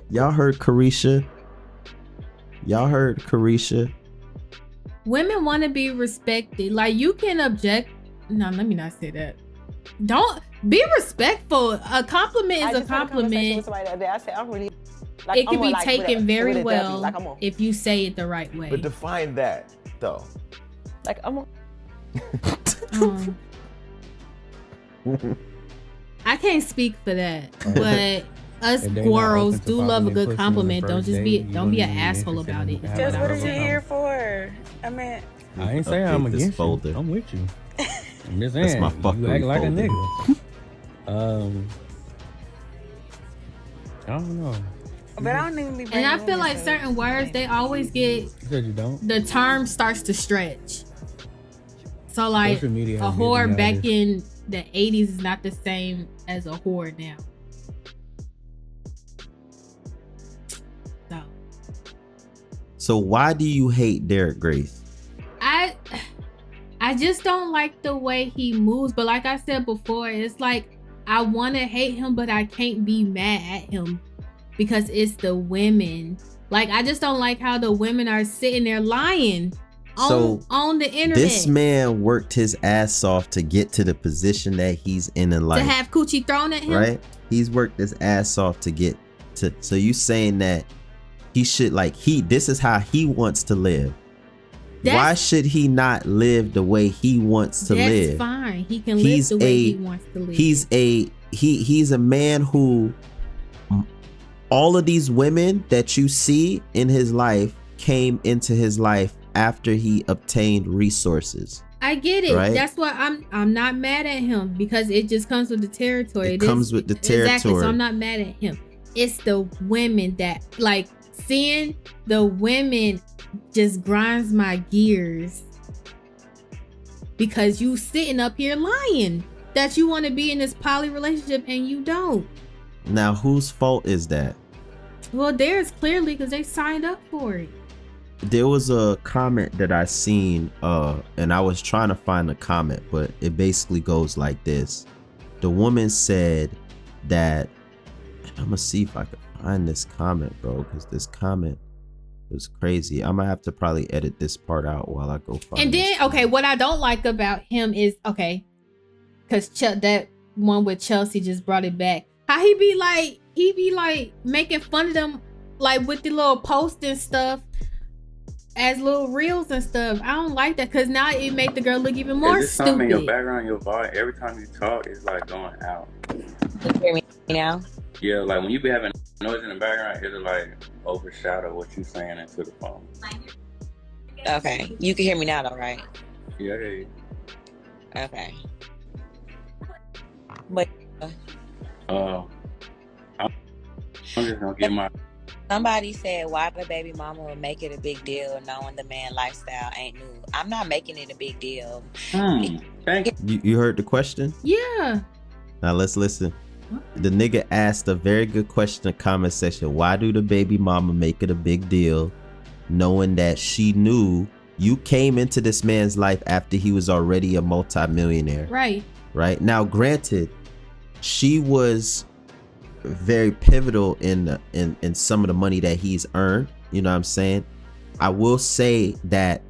Y'all heard Carisha.
Women want to be respected. Like you can object. No, let me not say that. Don't be respectful. A compliment is a compliment.
I said, I'm really,
it can be taken very well if you say it the right way.
But define that though.
Like I'm a
I can't speak for that, but us girls do love a good compliment. Don't be an asshole about it.
Just what are you here for? I mean,
I ain't saying I'm against you. I'm with you. I'm just saying,
That's my fucking
you act like
folder.
a nigga. I don't know.
But I don't even be.
And I feel like certain words, they always get.
You said you don't.
The term starts to stretch. So like
Social media
a
has
whore
given
back
out
in the 80s is not the same as a whore now.
So why do you hate Derrick Grace?
I I just don't like the way he moves. But like I said before, it's like I want to hate him, but I can't be mad at him because it's the women. Like, I just don't like how the women are sitting there lying on the internet.
This man worked his ass off to get to the position that he's in life.
To have coochie thrown at him?
Right? He's worked his ass off to get to. So you saying that he should, like, this is how he wants to live. Why should he not live the way he wants to live?
That's fine. He can live the way he wants to live.
He's a man who, all of these women that you see in his life came into his life after he obtained resources.
I get it.
Right?
That's why I'm not mad at him, because it just comes with the territory.
It comes with the territory.
Exactly. So I'm not mad at him. It's the women that, like, seeing the women just grinds my gears, because you sitting up here lying that you want to be in this poly relationship and you don't.
Now, whose fault is that?
Well, theirs, clearly, because they signed up for it.
There was a comment that I seen, and I was trying to find the comment, but it basically goes like this. The woman said that, I'm gonna see if I can find this comment, bro, because this comment was crazy. I'm gonna have to probably edit this part out while I go find.
And then, okay, what I don't like about him is, okay, because that one with Chelsea just brought it back. How he be like making fun of them, like with the little posts and stuff as little reels and stuff. I don't like that, because now it make the girl look even more
Is this
stupid.
something in your background, your voice? Every time you talk, it's like going out.
You hear me now?
Yeah, like when you be having noise in the background, it'll like overshadow what you saying into the phone.
Okay. You can hear me now though, right?
Yeah, I hear you.
Okay. But
I'm just gonna get my.
somebody said, why the baby mama would make it a big deal knowing the man lifestyle ain't new. I'm not making it a big deal.
Thank
you heard the question?
Yeah.
Now let's listen. The nigga asked a very good question in the comment section. Why do the baby mama make it a big deal knowing that she knew you came into this man's life after he was already a multimillionaire? Right. Now, granted, she was very pivotal in some of the money that he's earned. You know what I'm saying? I will say that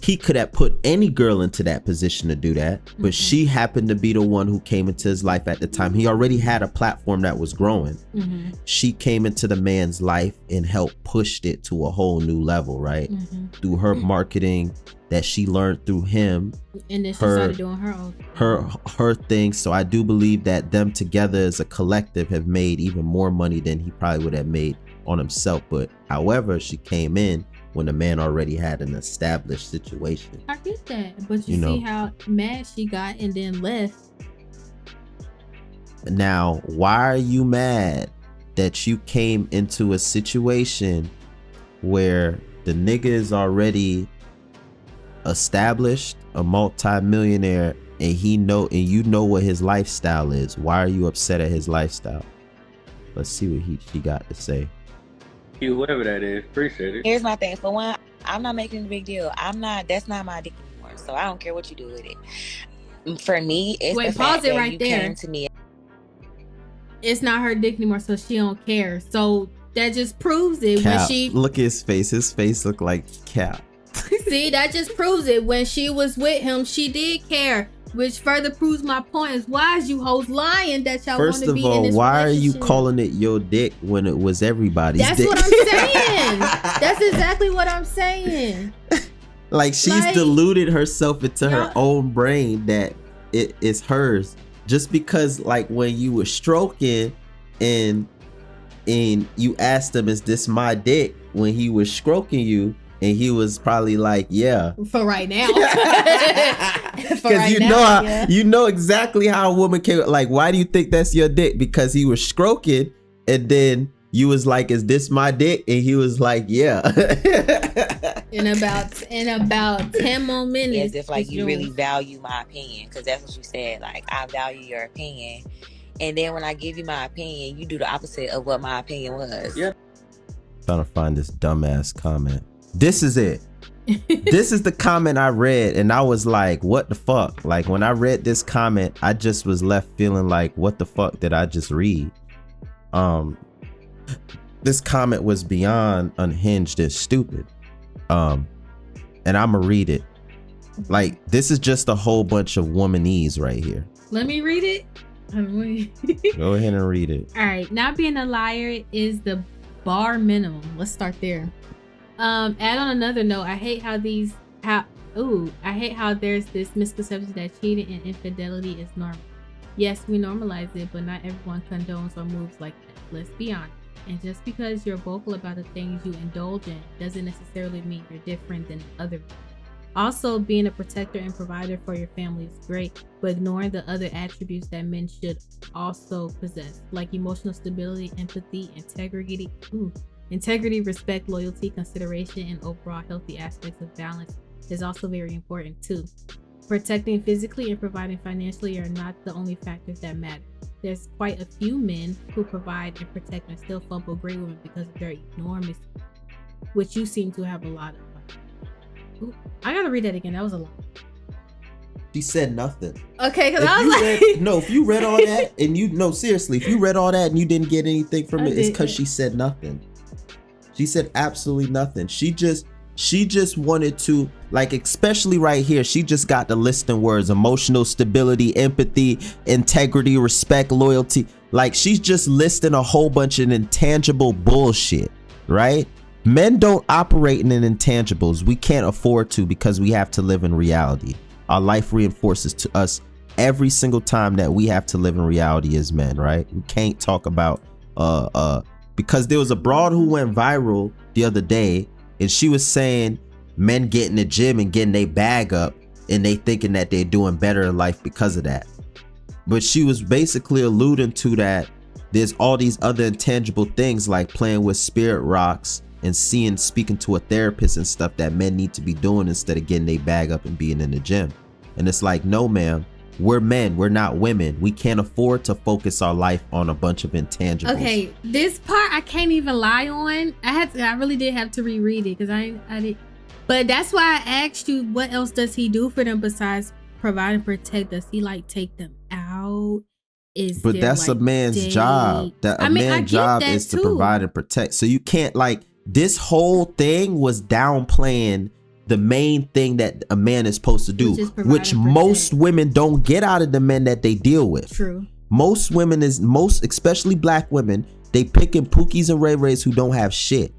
he could have put any girl into that position to do that, but she happened to be the one who came into his life at the time. He already had a platform that was growing. She came into the man's life and helped pushed it to a whole new level, right? Through her marketing that she learned through him.
And then she started doing her own.
Her thing. So I do believe that them together as a collective have made even more money than he probably would have made on himself. But however, she came in when the man already had an established situation.
I get that, but you see how mad she got and then left.
Now, why are you mad that you came into a situation where the nigga is already established, a multi-millionaire, and you know what his lifestyle is? Why are you upset at his lifestyle? Let's see what she got to say.
You, whoever that is, appreciate it.
Here's my thing. For one, I'm not making it a big deal. That's not my dick anymore. So I don't care what you do with it. For me, it's the fact that you came to me.
It's not her dick anymore, so she don't care. So that just proves it.
Cap.
When she
look at his face looked like Cap.
See, that just proves it. When she was with him, she did care, which further proves my point. Is why is you hoes lying that y'all want to be in this relationship? First of all,
why are you calling it your dick when it was everybody's
dick? That's what I'm saying. That's exactly what I'm saying.
Like, she's deluded herself into her own brain that it is hers. Just because, like, when you were stroking and you asked him, is this my dick? When he was stroking you, and he was probably like, yeah.
For right now.
Because you know exactly how a woman can, like, why do you think that's your dick? Because he was stroking, and then you was like, is this my dick? And he was like, yeah.
in about 10 more minutes.
As if like you really value my opinion, because that's what you said. Like, I value your opinion. And then when I give you my opinion, you do the opposite of what my opinion was.
Yeah.
Trying to find this dumbass comment. This is it. This is the comment I read, and I was like, what the fuck? Like, when I read this comment, I just was left feeling like, what the fuck did I just read? This comment was beyond unhinged and stupid. And I'ma read it. Like, this is just a whole bunch of womanese right here.
Let me read it.
Go ahead and read it.
All right. Not being a liar is the bar minimum. Let's start there. Add on another note, I hate how there's this misconception that cheating and infidelity is normal. Yes, we normalize it, but not everyone condones or moves like that. Let's be honest. And just because you're vocal about the things you indulge in doesn't necessarily mean you're different than others. Also, being a protector and provider for your family is great, but ignoring the other attributes that men should also possess, like emotional stability, empathy, integrity, respect, loyalty, consideration, and overall healthy aspects of balance is also very important too. Protecting physically and providing financially are not the only factors that matter. There's quite a few men who provide and protect and still fumble great women because of their enormous, which you seem to have a lot of. Ooh, I gotta read that again. That was a lot.
She said nothing.
Okay, because I was like...
if you read all that and seriously, if you read all that and you didn't get anything from it, it's because she said nothing. She said absolutely nothing. She just wanted to, like, especially right here, she just got the listing words: emotional stability, empathy, integrity, respect, loyalty. Like, she's just listing a whole bunch of intangible bullshit, right? Men don't operate in intangibles. We can't afford to, because we have to live in reality. Our life reinforces to us every single time that we have to live in reality as men, right? We can't talk about because there was a broad who went viral the other day, and she was saying men get in the gym and getting their bag up and they thinking that they're doing better in life because of that. But she was basically alluding to that there's all these other intangible things, like playing with spirit rocks and speaking to a therapist and stuff, that men need to be doing instead of getting their bag up and being in the gym. And it's like, no, ma'am, we're men, we're not women. We can't afford to focus our life on a bunch of intangibles.
Okay, this part I can't even lie on. I really did have to reread it because I did. But that's why I asked you, what else does he do for them besides provide and protect? Does he like take them out?
But that's a man's job. A man's job is to provide and protect. So you can't, like, this whole thing was downplaying the main thing that a man is supposed to do, which most women don't get out of the men that they deal with.
True.
Most women especially black women, they picking pookies and ray rays who don't have shit,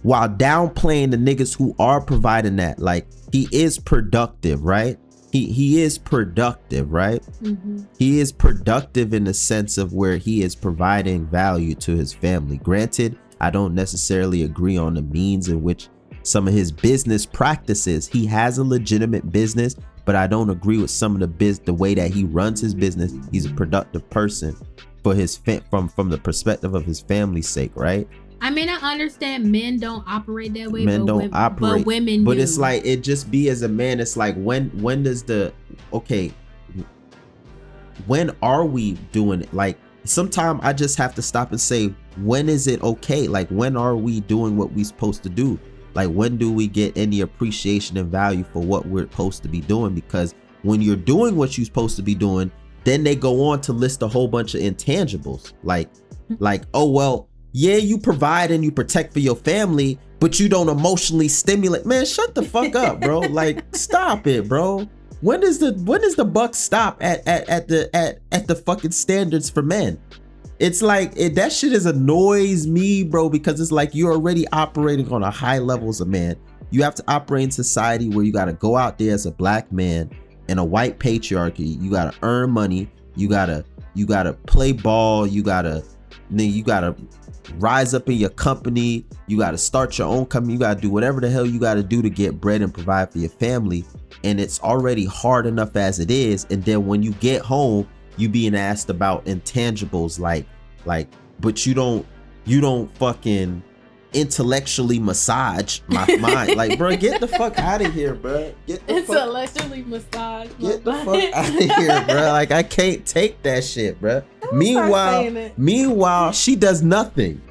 while downplaying the niggas who are providing that. Like, he is productive, right? He is productive, right? Mm-hmm. He is productive in the sense of where he is providing value to his family. Granted, I don't necessarily agree on the means in which some of his business practices. He has a legitimate business, but I don't agree with some of the way that he runs his business. He's a productive person for his from the perspective of his family's sake, right?
I mean, I understand men don't operate that way.
Men don't operate,
but women do.
But it's like, it just be as a man. It's like, when are we doing it? Like, sometimes I just have to stop and say, when is it okay? Like, when are we doing what we're supposed to do? Like, when do we get any appreciation and value for what we're supposed to be doing? Because when you're doing what you're supposed to be doing, then they go on to list a whole bunch of intangibles. Like, oh, well, yeah, you provide and you protect for your family, but you don't emotionally stimulate. Man, shut the fuck up, bro. Like, stop it, bro. When does the buck stop at the fucking standards for men? It's like, that shit annoys me, bro, because it's like, you're already operating on a high level as a man. You have to operate in society where you got to go out there as a black man in a white patriarchy. You got to earn money. You got to play ball. You got to rise up in your company. You got to start your own company. You got to do whatever the hell you got to do to get bread and provide for your family. And it's already hard enough as it is. And then when you get home, you being asked about intangibles, like, but you don't fucking intellectually massage my mind. Like, bro, get the fuck out of here, bro.
Intellectually massage.
Get the fuck out of here, bro. Like, I can't take that shit, bro. Meanwhile, she does nothing.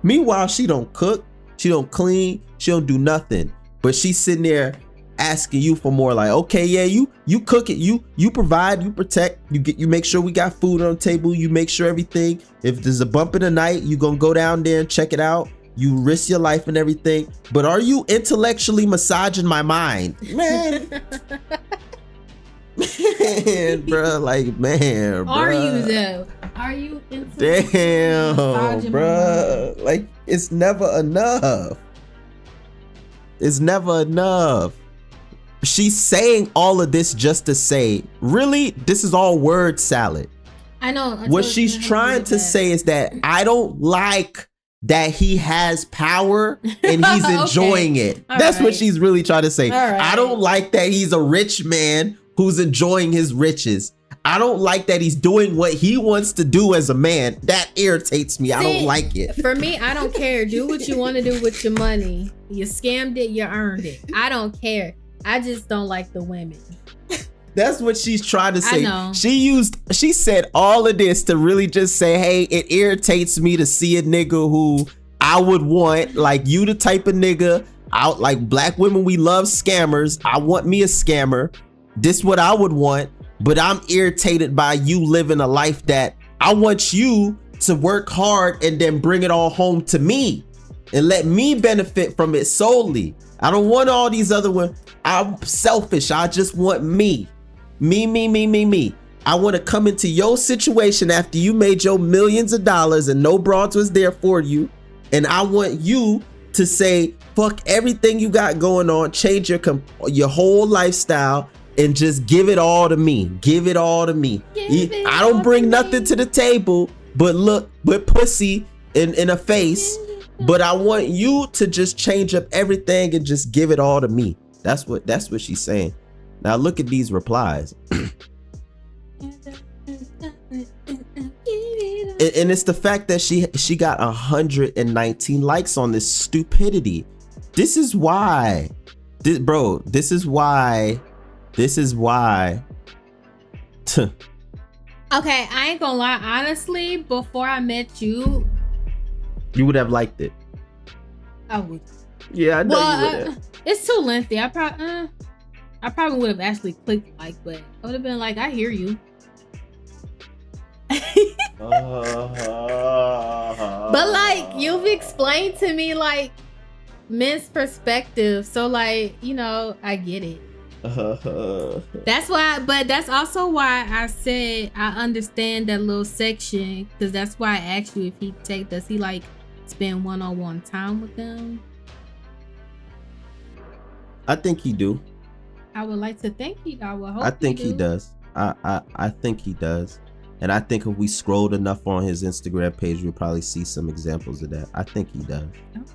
Meanwhile, she don't cook, she don't clean, she don't do nothing. but she's sitting there asking you for more. Like, okay, yeah, you cook it, you provide, you protect, you make sure we got food on the table, you make sure everything, if there's a bump in the night, you gonna go down there and check it out, you risk your life and everything, but are you intellectually massaging my mind? Man. Man, bro, like, man, bro.
Are you though? Are you?
Damn, bro. Like, it's never enough. It's never enough. She's saying all of this just to say, really, this is all word salad.
I know.
What she's trying to say is that I don't like that he has power and he's enjoying it. That's what she's really trying to say. I don't like that he's a rich man who's enjoying his riches. I don't like that he's doing what he wants to do as a man. That irritates me. I don't like it.
For me, I don't care. Do what you want to do with your money. You scammed it, you earned it. I don't care. I just don't like the women.
That's what she's trying to say.
I know.
She said all of this to really just say, hey, it irritates me to see a nigga who I would want, like you the type of nigga, out like black women, we love scammers. I want me a scammer. This what I would want, but I'm irritated by you living a life that I want you to work hard and then bring it all home to me and let me benefit from it solely. I don't want all these other ones. I'm selfish. I just want me. Me. I want to come into your situation after you made your millions of dollars and no broads was there for you. And I want you to say, fuck everything you got going on, change your whole lifestyle and just give it all to me. Give it all to me. I don't bring nothing to the table, but look, but pussy in a face. But I want you to just change up everything and just give it all to me. That's what she's saying. Now look at these replies. And it's the fact that she got 119 likes on this stupidity. This is why. This is why.
Okay, I ain't gonna lie. Honestly, before I met you,
you would have liked it.
I would.
Yeah, I know you would have.
It's too lengthy. I probably would have actually clicked like, but I would have been like, I hear you. But like, you've explained to me like men's perspective, so like, you know, I get it. That's why, but that's also why I said I understand that little section, because that's why I asked you if does he like spend one-on-one time with them?
I think he do.
I would like to think I would hope
I think he does. I think he does. And I think if we scrolled enough on his Instagram page, we'll probably see some examples of that. I think he does.
Okay.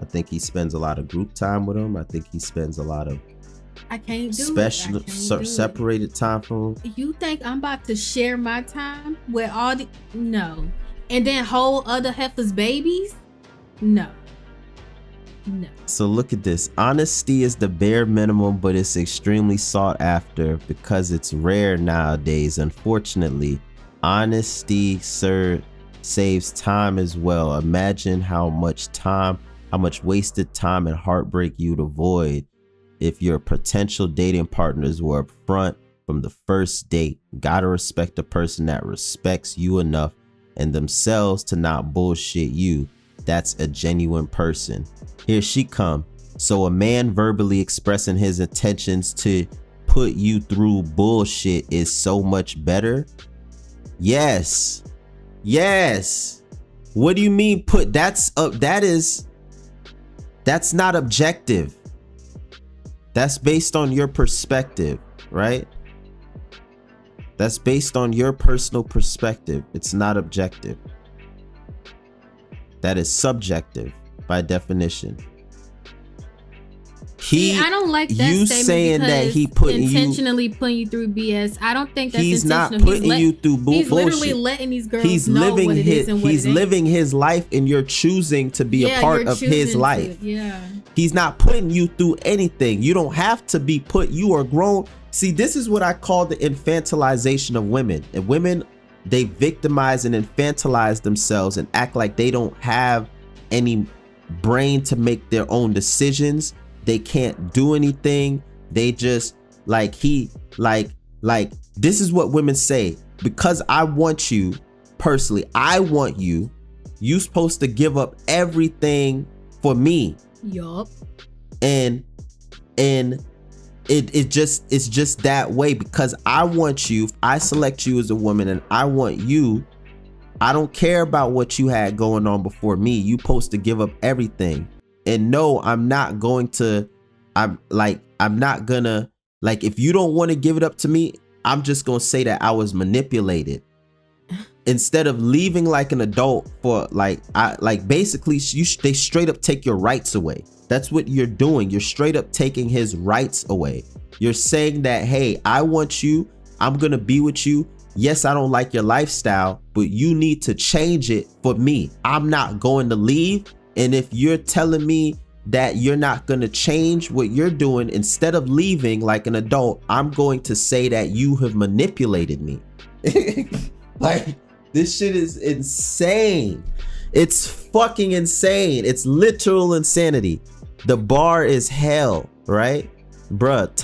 I think he spends a lot of group time with him. I think he spends a lot of separated time from him.
You think I'm about to share my time with all the... No. And then hold other heifers' babies? No.
So look at this. Honesty is the bare minimum, but it's extremely sought after because it's rare nowadays. Unfortunately, honesty, sir, saves time as well. Imagine how much wasted time and heartbreak you'd avoid if your potential dating partners were upfront from the first date. Gotta respect a person that respects you enough and themselves to not bullshit you. That's a genuine person. Here she come. So a man verbally expressing his intentions to put you through bullshit is so much better? Yes. What do you mean that's not objective. That's based on your perspective, right? That's based on your personal perspective. It's not objective. That is subjective by definition.
I don't like that
you
statement
saying that he
intentionally putting you through BS. I don't think that's
he's
intentional.
Not putting you through bullshit.
He's literally letting these girls know what it is and what
he's living his life, and you're choosing to be a part of his life.
Yeah.
He's not putting you through anything. You don't have to be put. You are grown. See, this is what I call the infantilization of women. And women, they victimize and infantilize themselves and act like they don't have any brain to make their own decisions. They can't do anything. They just like this is what women say. Because I want you personally, I want you. You supposed to give up everything for me.
Yup.
And it's just that way because I want you. I select you as a woman and I want you. I don't care about what you had going on before me. You supposed to give up everything. And no, I'm not gonna, like, if you don't want to give it up to me, I'm just gonna say that I was manipulated. Instead of leaving like an adult for basically they straight up take your rights away. That's what you're doing. You're straight up taking his rights away. You're saying that, hey, I want you. I'm gonna be with you. Yes, I don't like your lifestyle, but you need to change it for me. I'm not going to leave. And if you're telling me that you're not going to change what you're doing, instead of leaving like an adult, I'm going to say that you have manipulated me. Like, this shit is insane. It's fucking insane. It's literal insanity. The bar is hell, right? Bruh,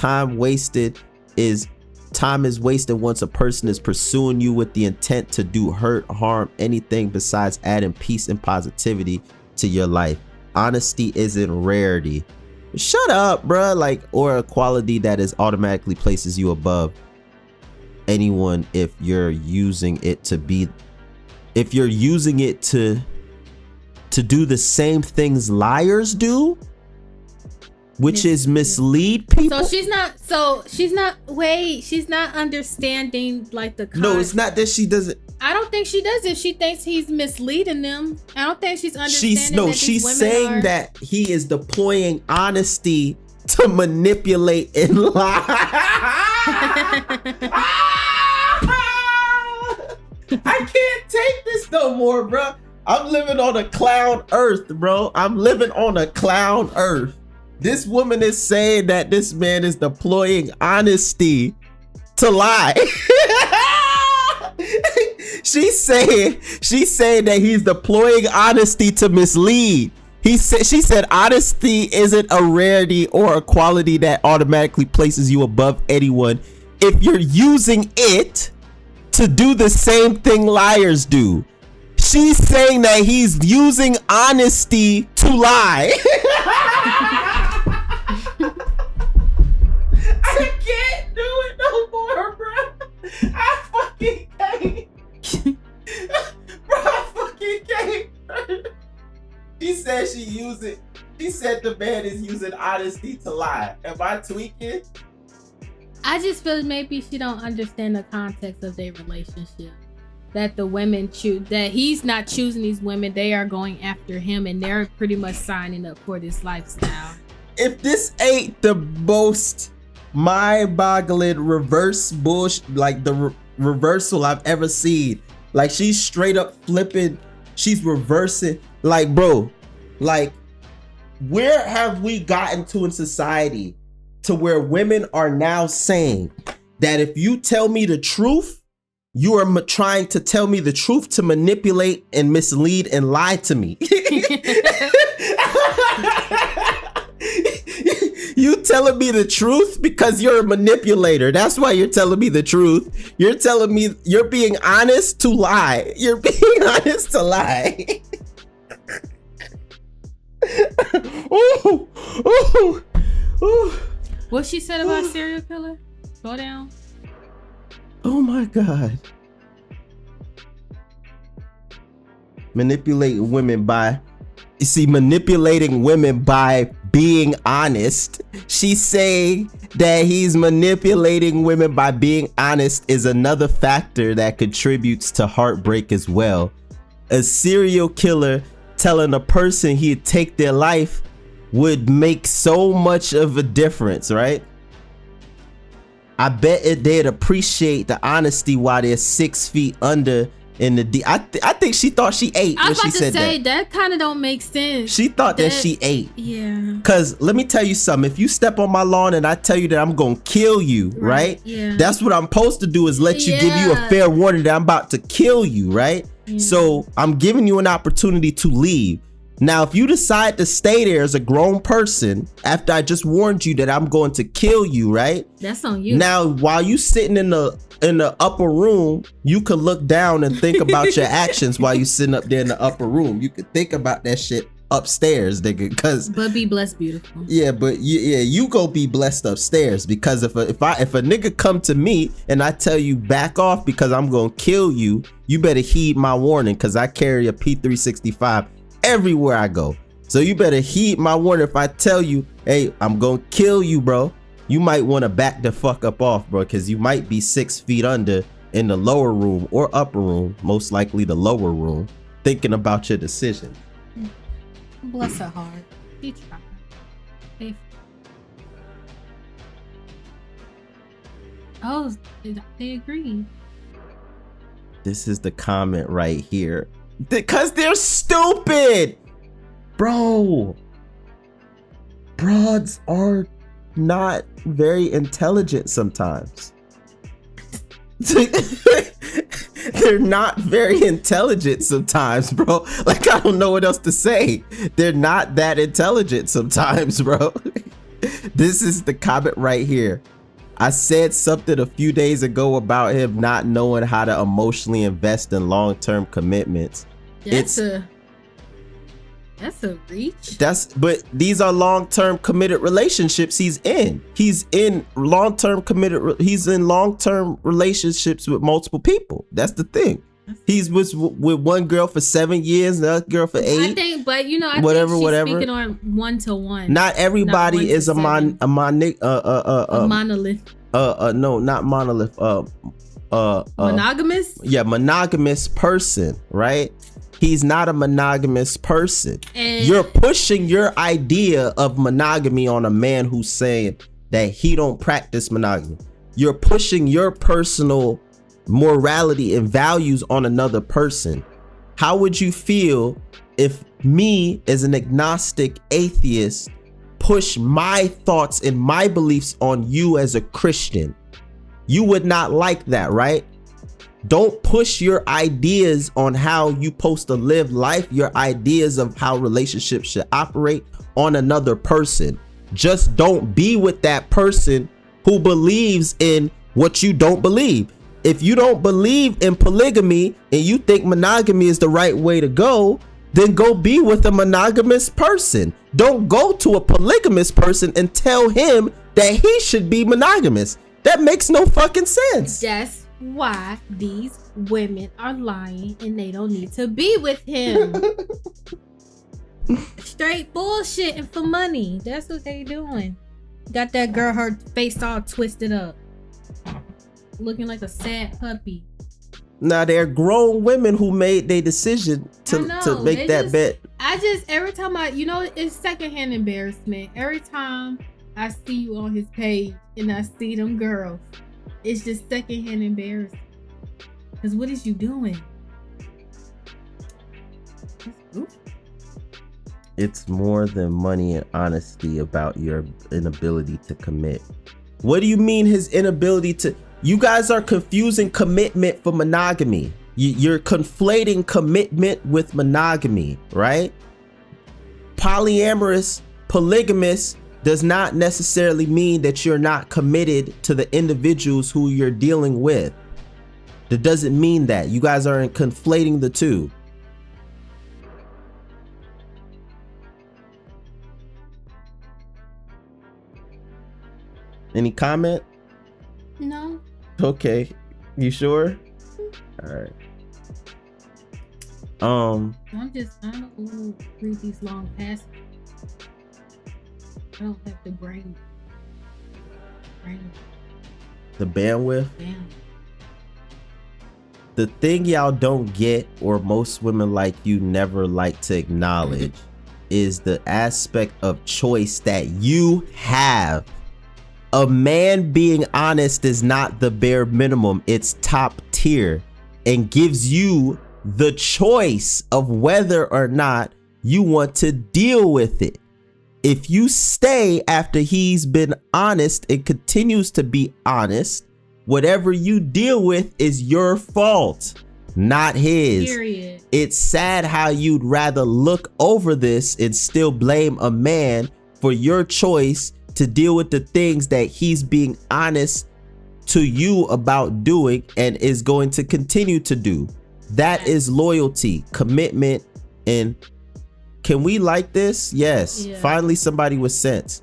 time is wasted once a person is pursuing you with the intent to do hurt, harm, anything besides adding peace and positivity to your life. Honesty isn't rarity. Shut up, bruh. Like, or a quality that is automatically places you above anyone if you're using it to do the same things liars do, which is mislead people.
So she's not understanding like the
No, it's not that she doesn't.
I don't think she does it. She thinks he's misleading them. I don't think she's understanding.
She's saying that he is deploying honesty to manipulate and lie. I can't take this no more, bro. I'm living on a clown earth, bro. I'm living on a clown earth. This woman is saying that this man is deploying honesty to lie. She's saying that he's deploying honesty to mislead. She said honesty isn't a rarity or a quality that automatically places you above anyone if you're using it to do the same thing liars do. She's saying that he's using honesty to lie. I can't do it no more, bro. I fucking can't. Bro, I fucking can't. She said she said the man is using honesty to lie. Am I tweaking?
I just feel maybe she don't understand the context of their relationship. That the women choose, that he's not choosing these women, they are going after him and they're pretty much signing up for this lifestyle. If
this ain't the most mind-boggling reverse bullshit, like the reversal I've ever seen. Like, she's straight up flipping, she's reversing. Like, bro, like, where have we gotten to in society to where women are now saying that if you tell me the truth, you are trying to tell me the truth to manipulate and mislead and lie to me. You telling me the truth because you're a manipulator. That's why you're telling me the truth. You're telling me you're being honest to lie. You're being honest to lie. Ooh, ooh, ooh.
What she said about serial killer? Go down.
Oh my God. Manipulating women by being honest. She's saying that he's manipulating women by being honest is another factor that contributes to heartbreak as well. A serial killer telling a person he'd take their life would make so much of a difference, right? I bet they'd appreciate the honesty while they're 6 feet under in the deep. I think she thought she ate when she said that. I was about to say,
that kind of don't make sense.
She thought that she ate.
Yeah.
Cause let me tell you something. If you step on my lawn and I tell you that I'm gonna kill you, right?
Yeah.
That's what I'm supposed to do, is let you give you a fair warning that I'm about to kill you, right? Yeah. So I'm giving you an opportunity to leave. Now, if you decide to stay there as a grown person after I just warned you that I'm going to kill you, right?
That's on you.
Now, while you sitting in the upper room, you could look down and think about your actions while you sitting up there in the upper room. You could think about that shit upstairs, nigga.
But be blessed, beautiful.
Yeah, but you go be blessed upstairs, because if a nigga come to me and I tell you back off because I'm gonna kill you, you better heed my warning, because I carry a P365 everywhere I go. So you better heed my warning. If I tell you, hey, I'm gonna kill you, bro, you might want to back the fuck up off, bro, because you might be 6 feet under in the lower room or upper room, most likely the lower room, thinking about your decision.
Bless her heart. He tried. Oh, they agree.
This is the comment right here. Because they're stupid, bro. Broads are not very intelligent sometimes. They're not very intelligent sometimes, bro. Like, I don't know what else to say. They're not that intelligent sometimes, bro. This is the comment right here. I said something a few days ago about him not knowing how to emotionally invest in long-term commitments.
That's a reach.
But these are long-term committed relationships he's in. He's in long-term relationships with multiple people. That's the thing. He's with one girl for 7 years, another girl for 8.
I think, but I think she's speaking on 1-to-1.
Not everybody is a monolith. No, not monolith.
Monogamous?
Yeah, monogamous person, right? He's not a monogamous person. And you're pushing your idea of monogamy on a man who's saying that he don't practice monogamy. You're pushing your personal morality and values on another person. How would you feel if me, as an agnostic atheist, push my thoughts and my beliefs on you as a Christian? You would not like that, right? Don't push your ideas on how you supposed to live life, your ideas of how relationships should operate, on another person. Just don't be with that person who believes in what you don't believe. If you don't believe in polygamy and you think monogamy is the right way to go, then go be with a monogamous person. Don't go to a polygamous person and tell him that he should be monogamous. That makes no fucking sense.
That's why these women are lying and they don't need to be with him. Straight bullshit and for money. That's what they doing. Got that girl, her face all twisted up, looking like a sad puppy.
Now, there are grown women who made their decision to make that bet.
Every time it's secondhand embarrassment. Every time I see you on his page and I see them girls, it's just secondhand embarrassment. Because what is you doing?
It's more than money and honesty about your inability to commit. What do you mean his inability to? You guys are confusing commitment for monogamy. You're conflating commitment with monogamy, right? Polyamorous, polygamous does not necessarily mean that you're not committed to the individuals who you're dealing with. That doesn't mean that. You guys are conflating the two. Any comment?
No.
Okay. You sure? All right.
I don't want to read these long passages. I don't have the brain.
The bandwidth? The thing y'all don't get, or most women like you never like to acknowledge, is the aspect of choice that you have. A man being honest is not the bare minimum, it's top tier, and gives you the choice of whether or not you want to deal with it. If you stay after he's been honest and continues to be honest, whatever you deal with is your fault. not his.
Period.
It's sad how you'd rather look over this and still blame a man for your choice to deal with the things that he's being honest to you about doing and is going to continue to do. That is loyalty, commitment, and can we like this? Yes.
Yeah.
Finally somebody with sense.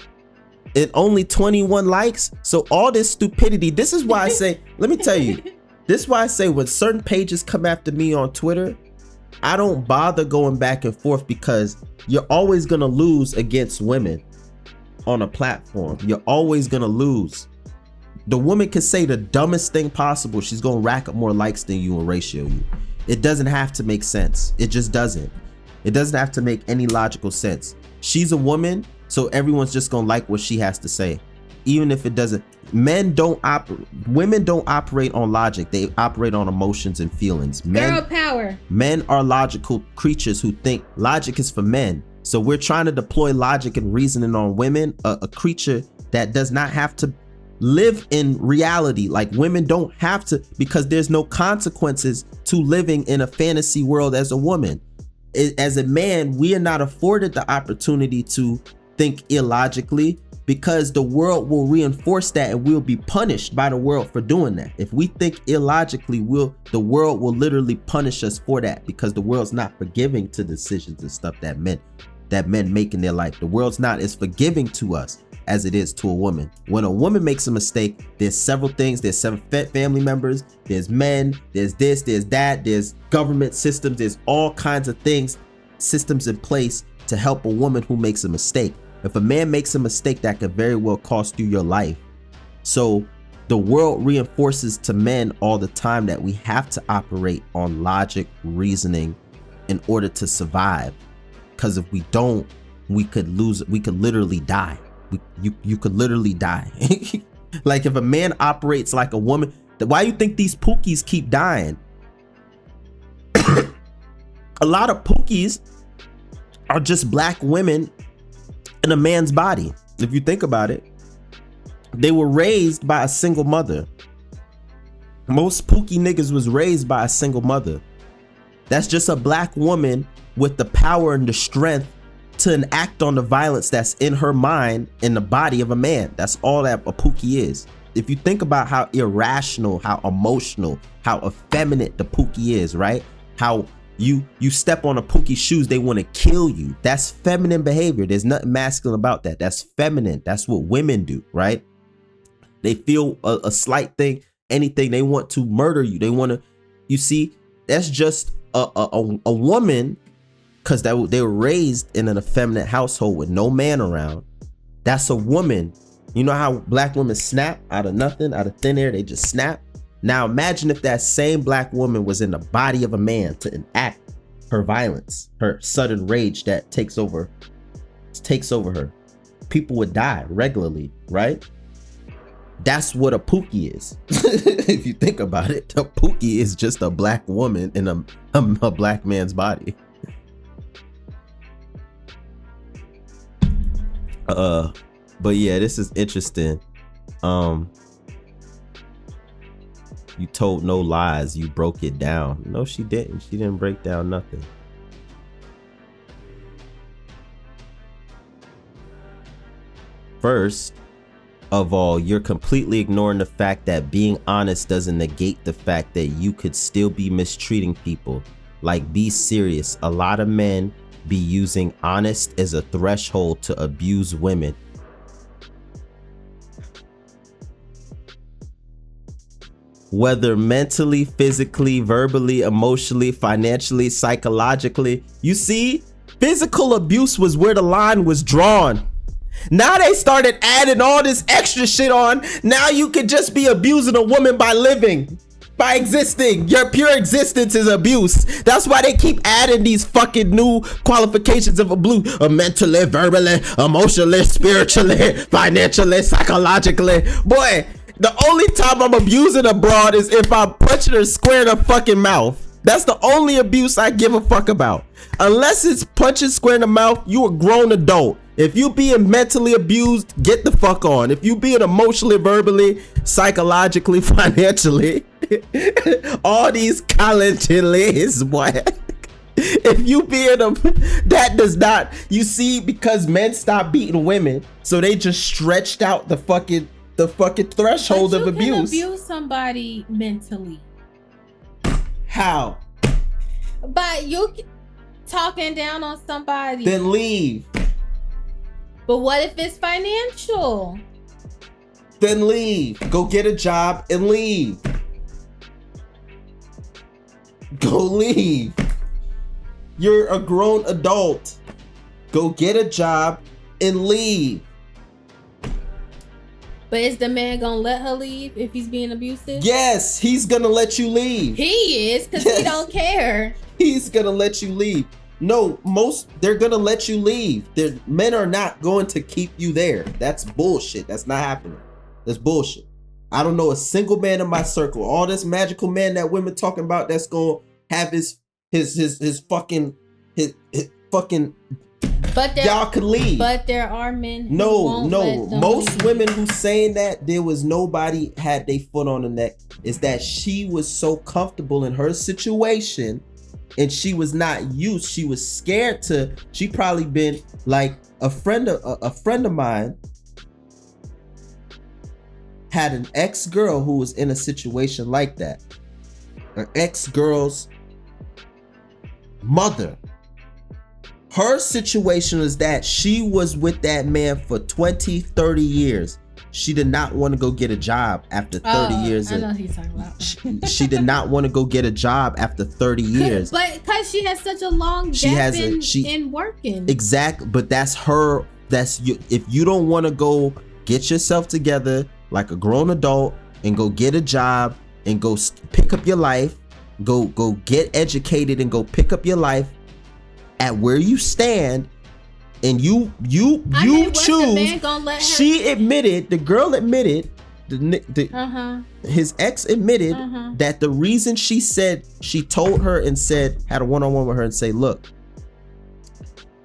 It only 21 likes. So all this stupidity, this is why I say, let me tell you, this is why I say when certain pages come after me on Twitter, I don't bother going back and forth because you're always gonna lose against women on a platform. You're always gonna lose. The woman can say the dumbest thing possible. She's gonna rack up more likes than you and ratio you. It doesn't have to make sense. It just doesn't. It doesn't have to make any logical sense. She's a woman, so everyone's just gonna like what she has to say, even if it doesn't. Women don't operate on logic. They operate on emotions and feelings.
Girl power.
Men are logical creatures who think logic is for men. So we're trying to deploy logic and reasoning on women, a creature that does not have to live in reality. Like women don't have to, because there's no consequences to living in a fantasy world as a woman. As a man, we are not afforded the opportunity to think illogically because the world will reinforce that and we'll be punished by the world for doing that. If we think illogically, the world will literally punish us for that because the world's not forgiving to decisions and stuff that men make in their life. The world's not as forgiving to us as it is to a woman. When a woman makes a mistake, there's several things. There's 7 family members, there's men, there's this, there's that, there's government systems, there's all kinds of things, systems in place to help a woman who makes a mistake. If a man makes a mistake, that could very well cost you your life. So the world reinforces to men all the time that we have to operate on logic, reasoning in order to survive. Because if we don't, we could literally die. You could literally die. Like if a man operates like a woman, why you think these pookies keep dying? A lot of pookies are just black women in a man's body. If you think about it, they were raised by a single mother. Most pookie niggas was raised by a single mother. That's just a black woman with the power and the strength to enact on the violence that's in her mind in the body of a man. That's all that a pookie is. If you think about how irrational, how emotional, how effeminate the pookie is, right? How you step on a pookie's shoes, they want to kill you. That's feminine behavior. There's nothing masculine about that. That's feminine. That's what women do, right? They feel a slight thing, anything, they want to murder you. They want to, you see, that's just a woman, because they were raised in an effeminate household with no man around. That's a woman. You know how black women snap out of nothing, out of thin air, they just snap. Now imagine if that same black woman was in the body of a man to enact her violence, her sudden rage that takes over her. People would die regularly, right? That's what a pookie is. If you think about it, a pookie is just a black woman in a black man's body. But yeah, this is interesting. You told no lies, you broke it down. No, she didn't. She didn't break down nothing. First of all, you're completely ignoring the fact that being honest doesn't negate the fact that you could still be mistreating people. Like, be serious. A lot of men be using honest as a threshold to abuse women. Whether mentally, physically, verbally, emotionally, financially, psychologically. You see, physical abuse was where the line was drawn. Now they started adding all this extra shit on. Now you could just be abusing a woman by living, by existing. Your pure existence is abuse. That's why they keep adding these fucking new qualifications of abuse. Mentally, verbally, emotionally, spiritually, financially, psychologically. Boy, the only time I'm abusing a broad is if I'm punching her square in the fucking mouth. That's the only abuse I give a fuck about. Unless it's punching square in the mouth, you a grown adult. If you being mentally abused, get the fuck on. If you being emotionally, verbally, psychologically, financially, All these college lists, boy. If you being a, that does not, you see, because men stopped beating women, so they just stretched out the fucking threshold of abuse.
You can abuse somebody mentally.
How?
But you talking down on somebody.
Then leave.
But what if it's financial?
Then leave. Go get a job and leave. Go leave. You're a grown adult. Go get a job and leave.
But is the man gonna let her leave if he's being abusive?
Yes, he's gonna let you leave.
He is, because he don't care.
He's gonna let you leave. No, they're gonna let you leave. Men are not going to keep you there. That's bullshit. That's not happening. That's bullshit. I don't know a single man in my circle. All this magical man that women talking about that's gonna have his fucking.
But
y'all could leave.
But there are men who
No. Most
leave.
women who saying that there was nobody had their foot on the neck is that she was so comfortable in her situation and she was not used. She was scared to. She probably been like a friend of mine had an ex-girl who was in a situation like that. Her ex-girl's mother. Her situation is that she was with that man for 20, 30 years. She did not want to go get a job after 30 years.
I know who you're talking about.
She did not want to go get a job after 30 years.
But because she has such a long gap in working.
Exactly. But that's her. That's you. If you don't want to go get yourself together like a grown adult and go get a job and go pick up your life, go get educated and go pick up your life at where you stand, and you choose. She admitted, the girl admitted, his ex admitted that the reason she said, she told her and said, had a one-on-one with her and say, look,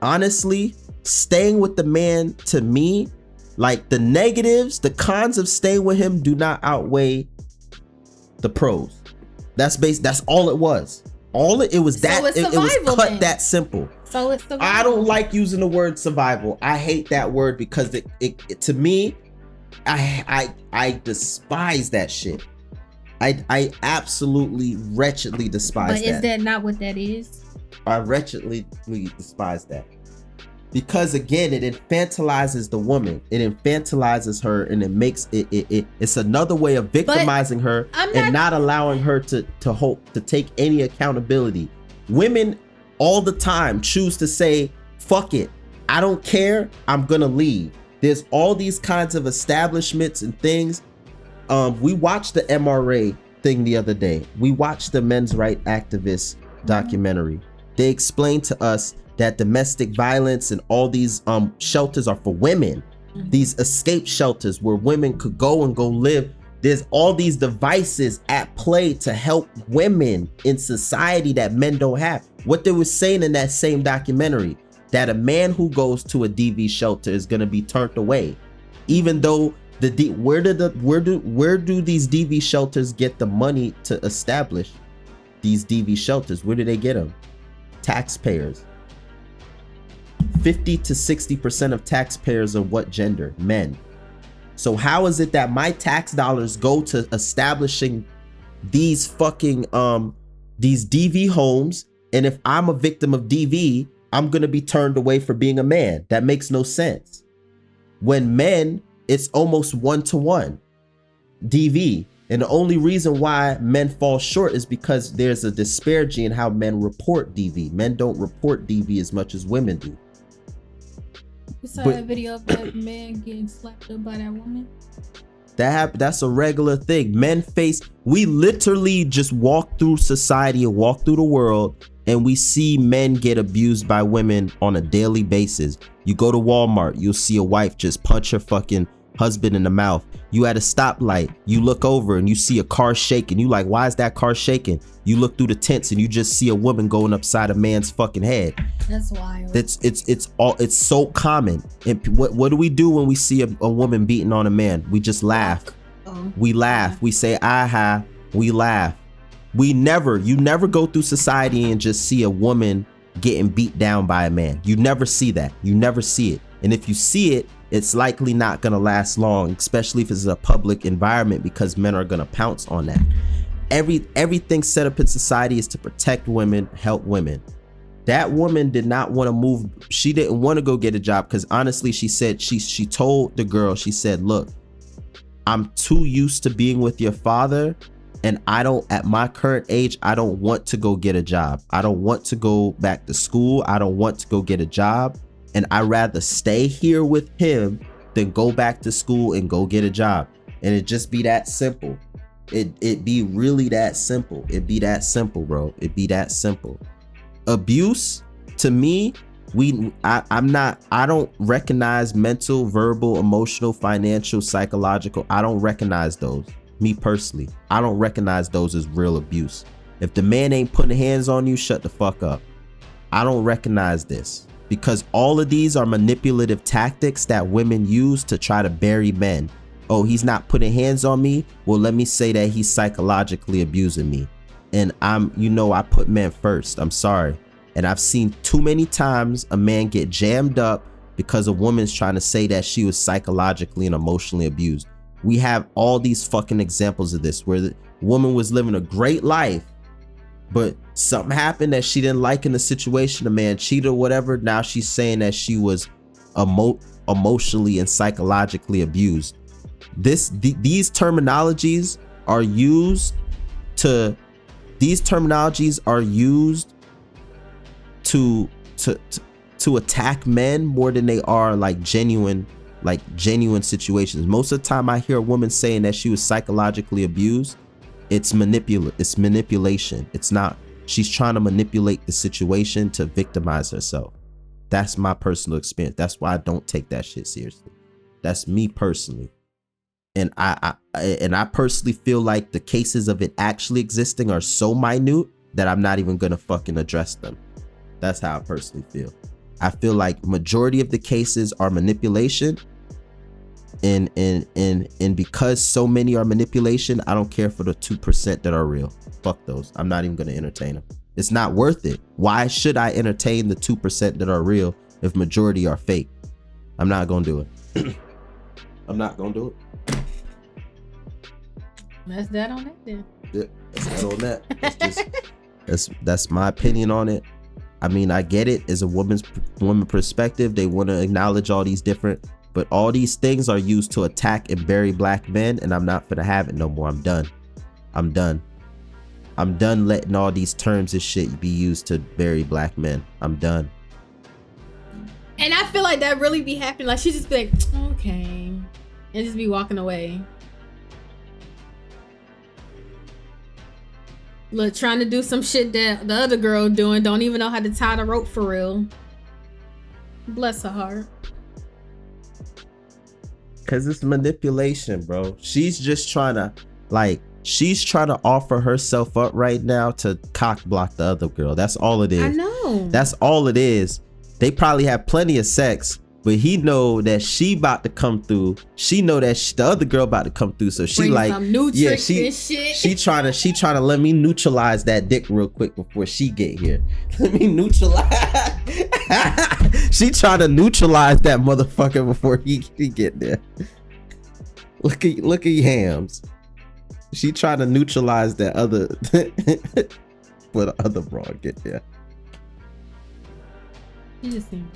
honestly, staying with the man, to me, like the negatives, the cons of staying with him do not outweigh the pros. That's all it was. It was cut then. That simple.
So it's survival.
I don't like using the word survival. I hate that word because it to me, I despise that shit. I absolutely wretchedly despise that.
But is that not what that is?
I wretchedly despise that. Because again, it infantilizes the woman. It infantilizes her, and it makes it's another way of victimizing her and not allowing her to take any accountability. Women all the time choose to say, fuck it, I don't care, I'm gonna leave. There's all these kinds of establishments and things. We watched the MRA thing the other day. We watched the men's rights activist documentary. They explained to us that domestic violence and all these shelters are for women. These escape shelters where women could go live. There's all these devices at play to help women in society that men don't have. What they were saying in that same documentary, that a man who goes to a DV shelter is gonna be turned away, even though where do these DV shelters get the money to establish these DV shelters? Where do they get them? Taxpayers. 50 to 60% of taxpayers are what gender? Men. So how is it that my tax dollars go to establishing these fucking these DV homes, and if I'm a victim of DV, I'm gonna be turned away for being a man? That makes no sense. When men, it's almost 1-to-1 DV, and the only reason why men fall short is because there's a disparity in how men report DV. Men don't report DV as much as women do.
You saw that video of that man getting slapped up by that woman?
That's a regular thing. We literally just walk through society and walk through the world, and we see men get abused by women on a daily basis. You go to Walmart, you'll see a wife just punch her fucking husband in the mouth. You at a stoplight, you look over and you see a car shaking. You like, why is that car shaking? You look through the tents and you just see a woman going upside a man's fucking head.
That's wild.
It's so common. And what do we do when we see a woman beating on a man? We just laugh. We laugh. We say, aha, We laugh. You never go through society and just see a woman getting beat down by a man. You never see that. You never see it. And if you see it, it's likely not gonna last long, especially if it's a public environment, because men are gonna pounce on that. Everything set up in society is to protect women, help women. That woman did not want to move. She didn't want to go get a job because honestly, she said she told the girl, she said, look, I'm too used to being with your father, and at my current age, I don't want to go get a job. I don't want to go back to school. I don't want to go get a job. And I'd rather stay here with him than go back to school and go get a job. And it just be that simple. It be really that simple. It be that simple, bro. It be that simple. Abuse, to me, I don't recognize mental, verbal, emotional, financial, psychological. I don't recognize those. Me personally, I don't recognize those as real abuse. If the man ain't putting hands on you, shut the fuck up. I don't recognize this, because all of these are manipulative tactics that women use to try to bury men. Oh, he's not putting hands on me. Well, let me say that he's psychologically abusing me. And I put men first. I'm sorry. And I've seen too many times a man get jammed up because a woman's trying to say that she was psychologically and emotionally abused. We have all these fucking examples of this where the woman was living a great life, but something happened that she didn't like in the situation. The man cheated or whatever. Now she's saying that she was emotionally and psychologically abused. These terminologies are used to attack men more than they are like genuine situations. Most of the time I hear a woman saying that she was psychologically abused, it's manipulation. It's not. She's trying to manipulate the situation to victimize herself. That's my personal experience. That's why I don't take that shit seriously. That's me personally. And I personally feel like the cases of it actually existing are so minute that I'm not even gonna fucking address them. That's how I personally feel. I feel like majority of the cases are manipulation, and because so many are manipulation, I don't care for the 2% that are real. Fuck those. I'm not even gonna entertain them. It's not worth it. Why should I entertain the 2% that are real if majority are fake? I'm not gonna do it. I'm not gonna do it.
That's that on that then.
Yeah, that's that on that. That's my opinion on it. I mean, I get it as a woman perspective. They want to acknowledge all these different, but all these things are used to attack and bury black men, and I'm not gonna have it no more. I'm done. I'm done letting all these terms and shit be used to bury black men. I'm done.
And I feel like that really be happening. Like she just be like, okay, and just be walking away. Look, trying to do some shit that the other girl doing, don't even know how to tie the rope for real. Bless her heart.
Cause it's manipulation, bro. She's just trying to offer herself up right now to cock block the other girl. That's all it is.
I know.
That's all it is. They probably have plenty of sex, but he know that she about to come through. She know that the other girl about to come through. So she
bring
like,
some new
yeah,
tricks and shit.
she trying to let me neutralize that dick real quick before she get here. Let me neutralize. She trying to neutralize that motherfucker before he get there. Look at hams. She trying to neutralize that other for the other broad get there.
He just seems.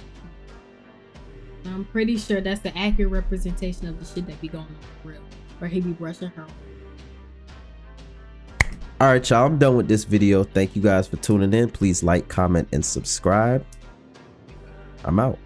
I'm pretty sure that's the accurate representation of the shit that be going on for real, where he be brushing her.
All right, y'all, I'm done with this video. Thank you guys for tuning in. Please like, comment, and subscribe. I'm out.